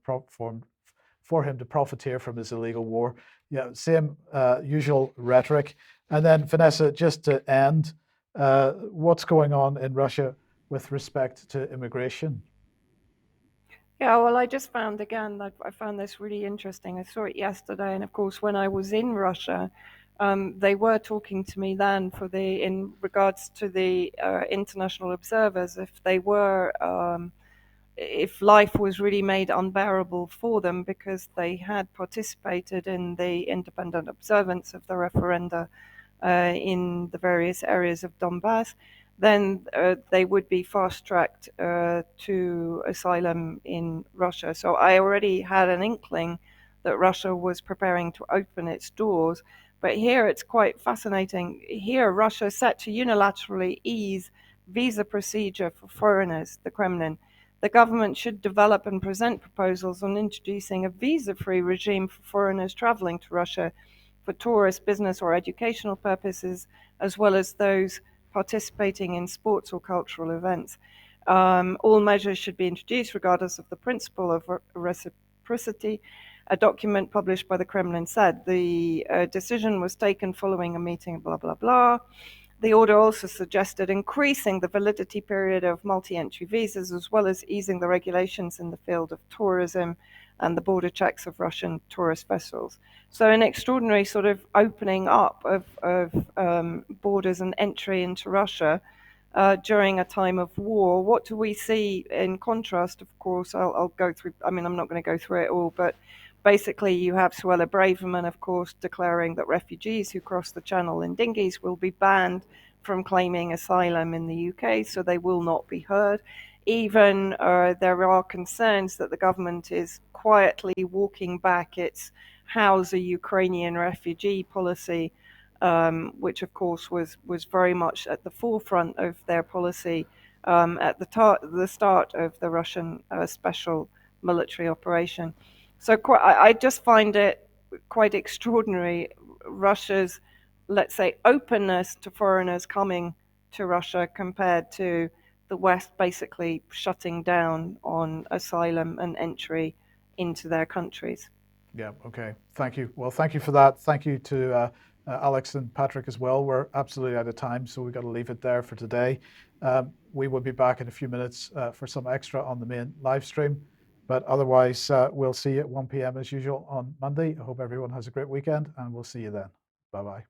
him to profiteer from his illegal war. Yeah, same usual rhetoric. And then Vanessa, just to end, what's going on in Russia with respect to immigration? Yeah, well, I just found again that I found this really interesting. I saw it yesterday, and of course, when I was in Russia, they were talking to me then in regards to the international observers, if they were, if life was really made unbearable for them because they had participated in the independent observance of the referenda in the various areas of Donbass, then they would be fast-tracked to asylum in Russia. So I already had an inkling that Russia was preparing to open its doors. But here it's quite fascinating. Here, Russia is set to unilaterally ease visa procedure for foreigners, the Kremlin. The government should develop and present proposals on introducing a visa-free regime for foreigners traveling to Russia for tourist, business, or educational purposes, as well as those participating in sports or cultural events. All measures should be introduced regardless of the principle of reciprocity. A document published by the Kremlin said the decision was taken following a meeting, blah, blah, blah. The order also suggested increasing the validity period of multi-entry visas, as well as easing the regulations in the field of tourism and the border checks of Russian tourist vessels. So an extraordinary sort of opening up of borders and entry into Russia during a time of war. What do we see in contrast? Of course, I'll go through, I mean, I'm not going to go through it all, but basically you have Suella Braverman, of course, declaring that refugees who cross the channel in dinghies will be banned from claiming asylum in the UK, so they will not be heard. Even there are concerns that the government is quietly walking back its house a Ukrainian refugee policy, which of course was very much at the forefront of their policy at the start of the Russian special military operation. So I just find it quite extraordinary, Russia's, let's say, openness to foreigners coming to Russia compared to the West basically shutting down on asylum and entry into their countries. Yeah, okay. Thank you. Well, thank you for that. Thank you to Alex and Patrick as well. We're absolutely out of time, so we've got to leave it there for today. We will be back in a few minutes for some extra on the main live stream. But otherwise, we'll see you at 1 p.m. as usual on Monday. I hope everyone has a great weekend, and we'll see you then. Bye-bye.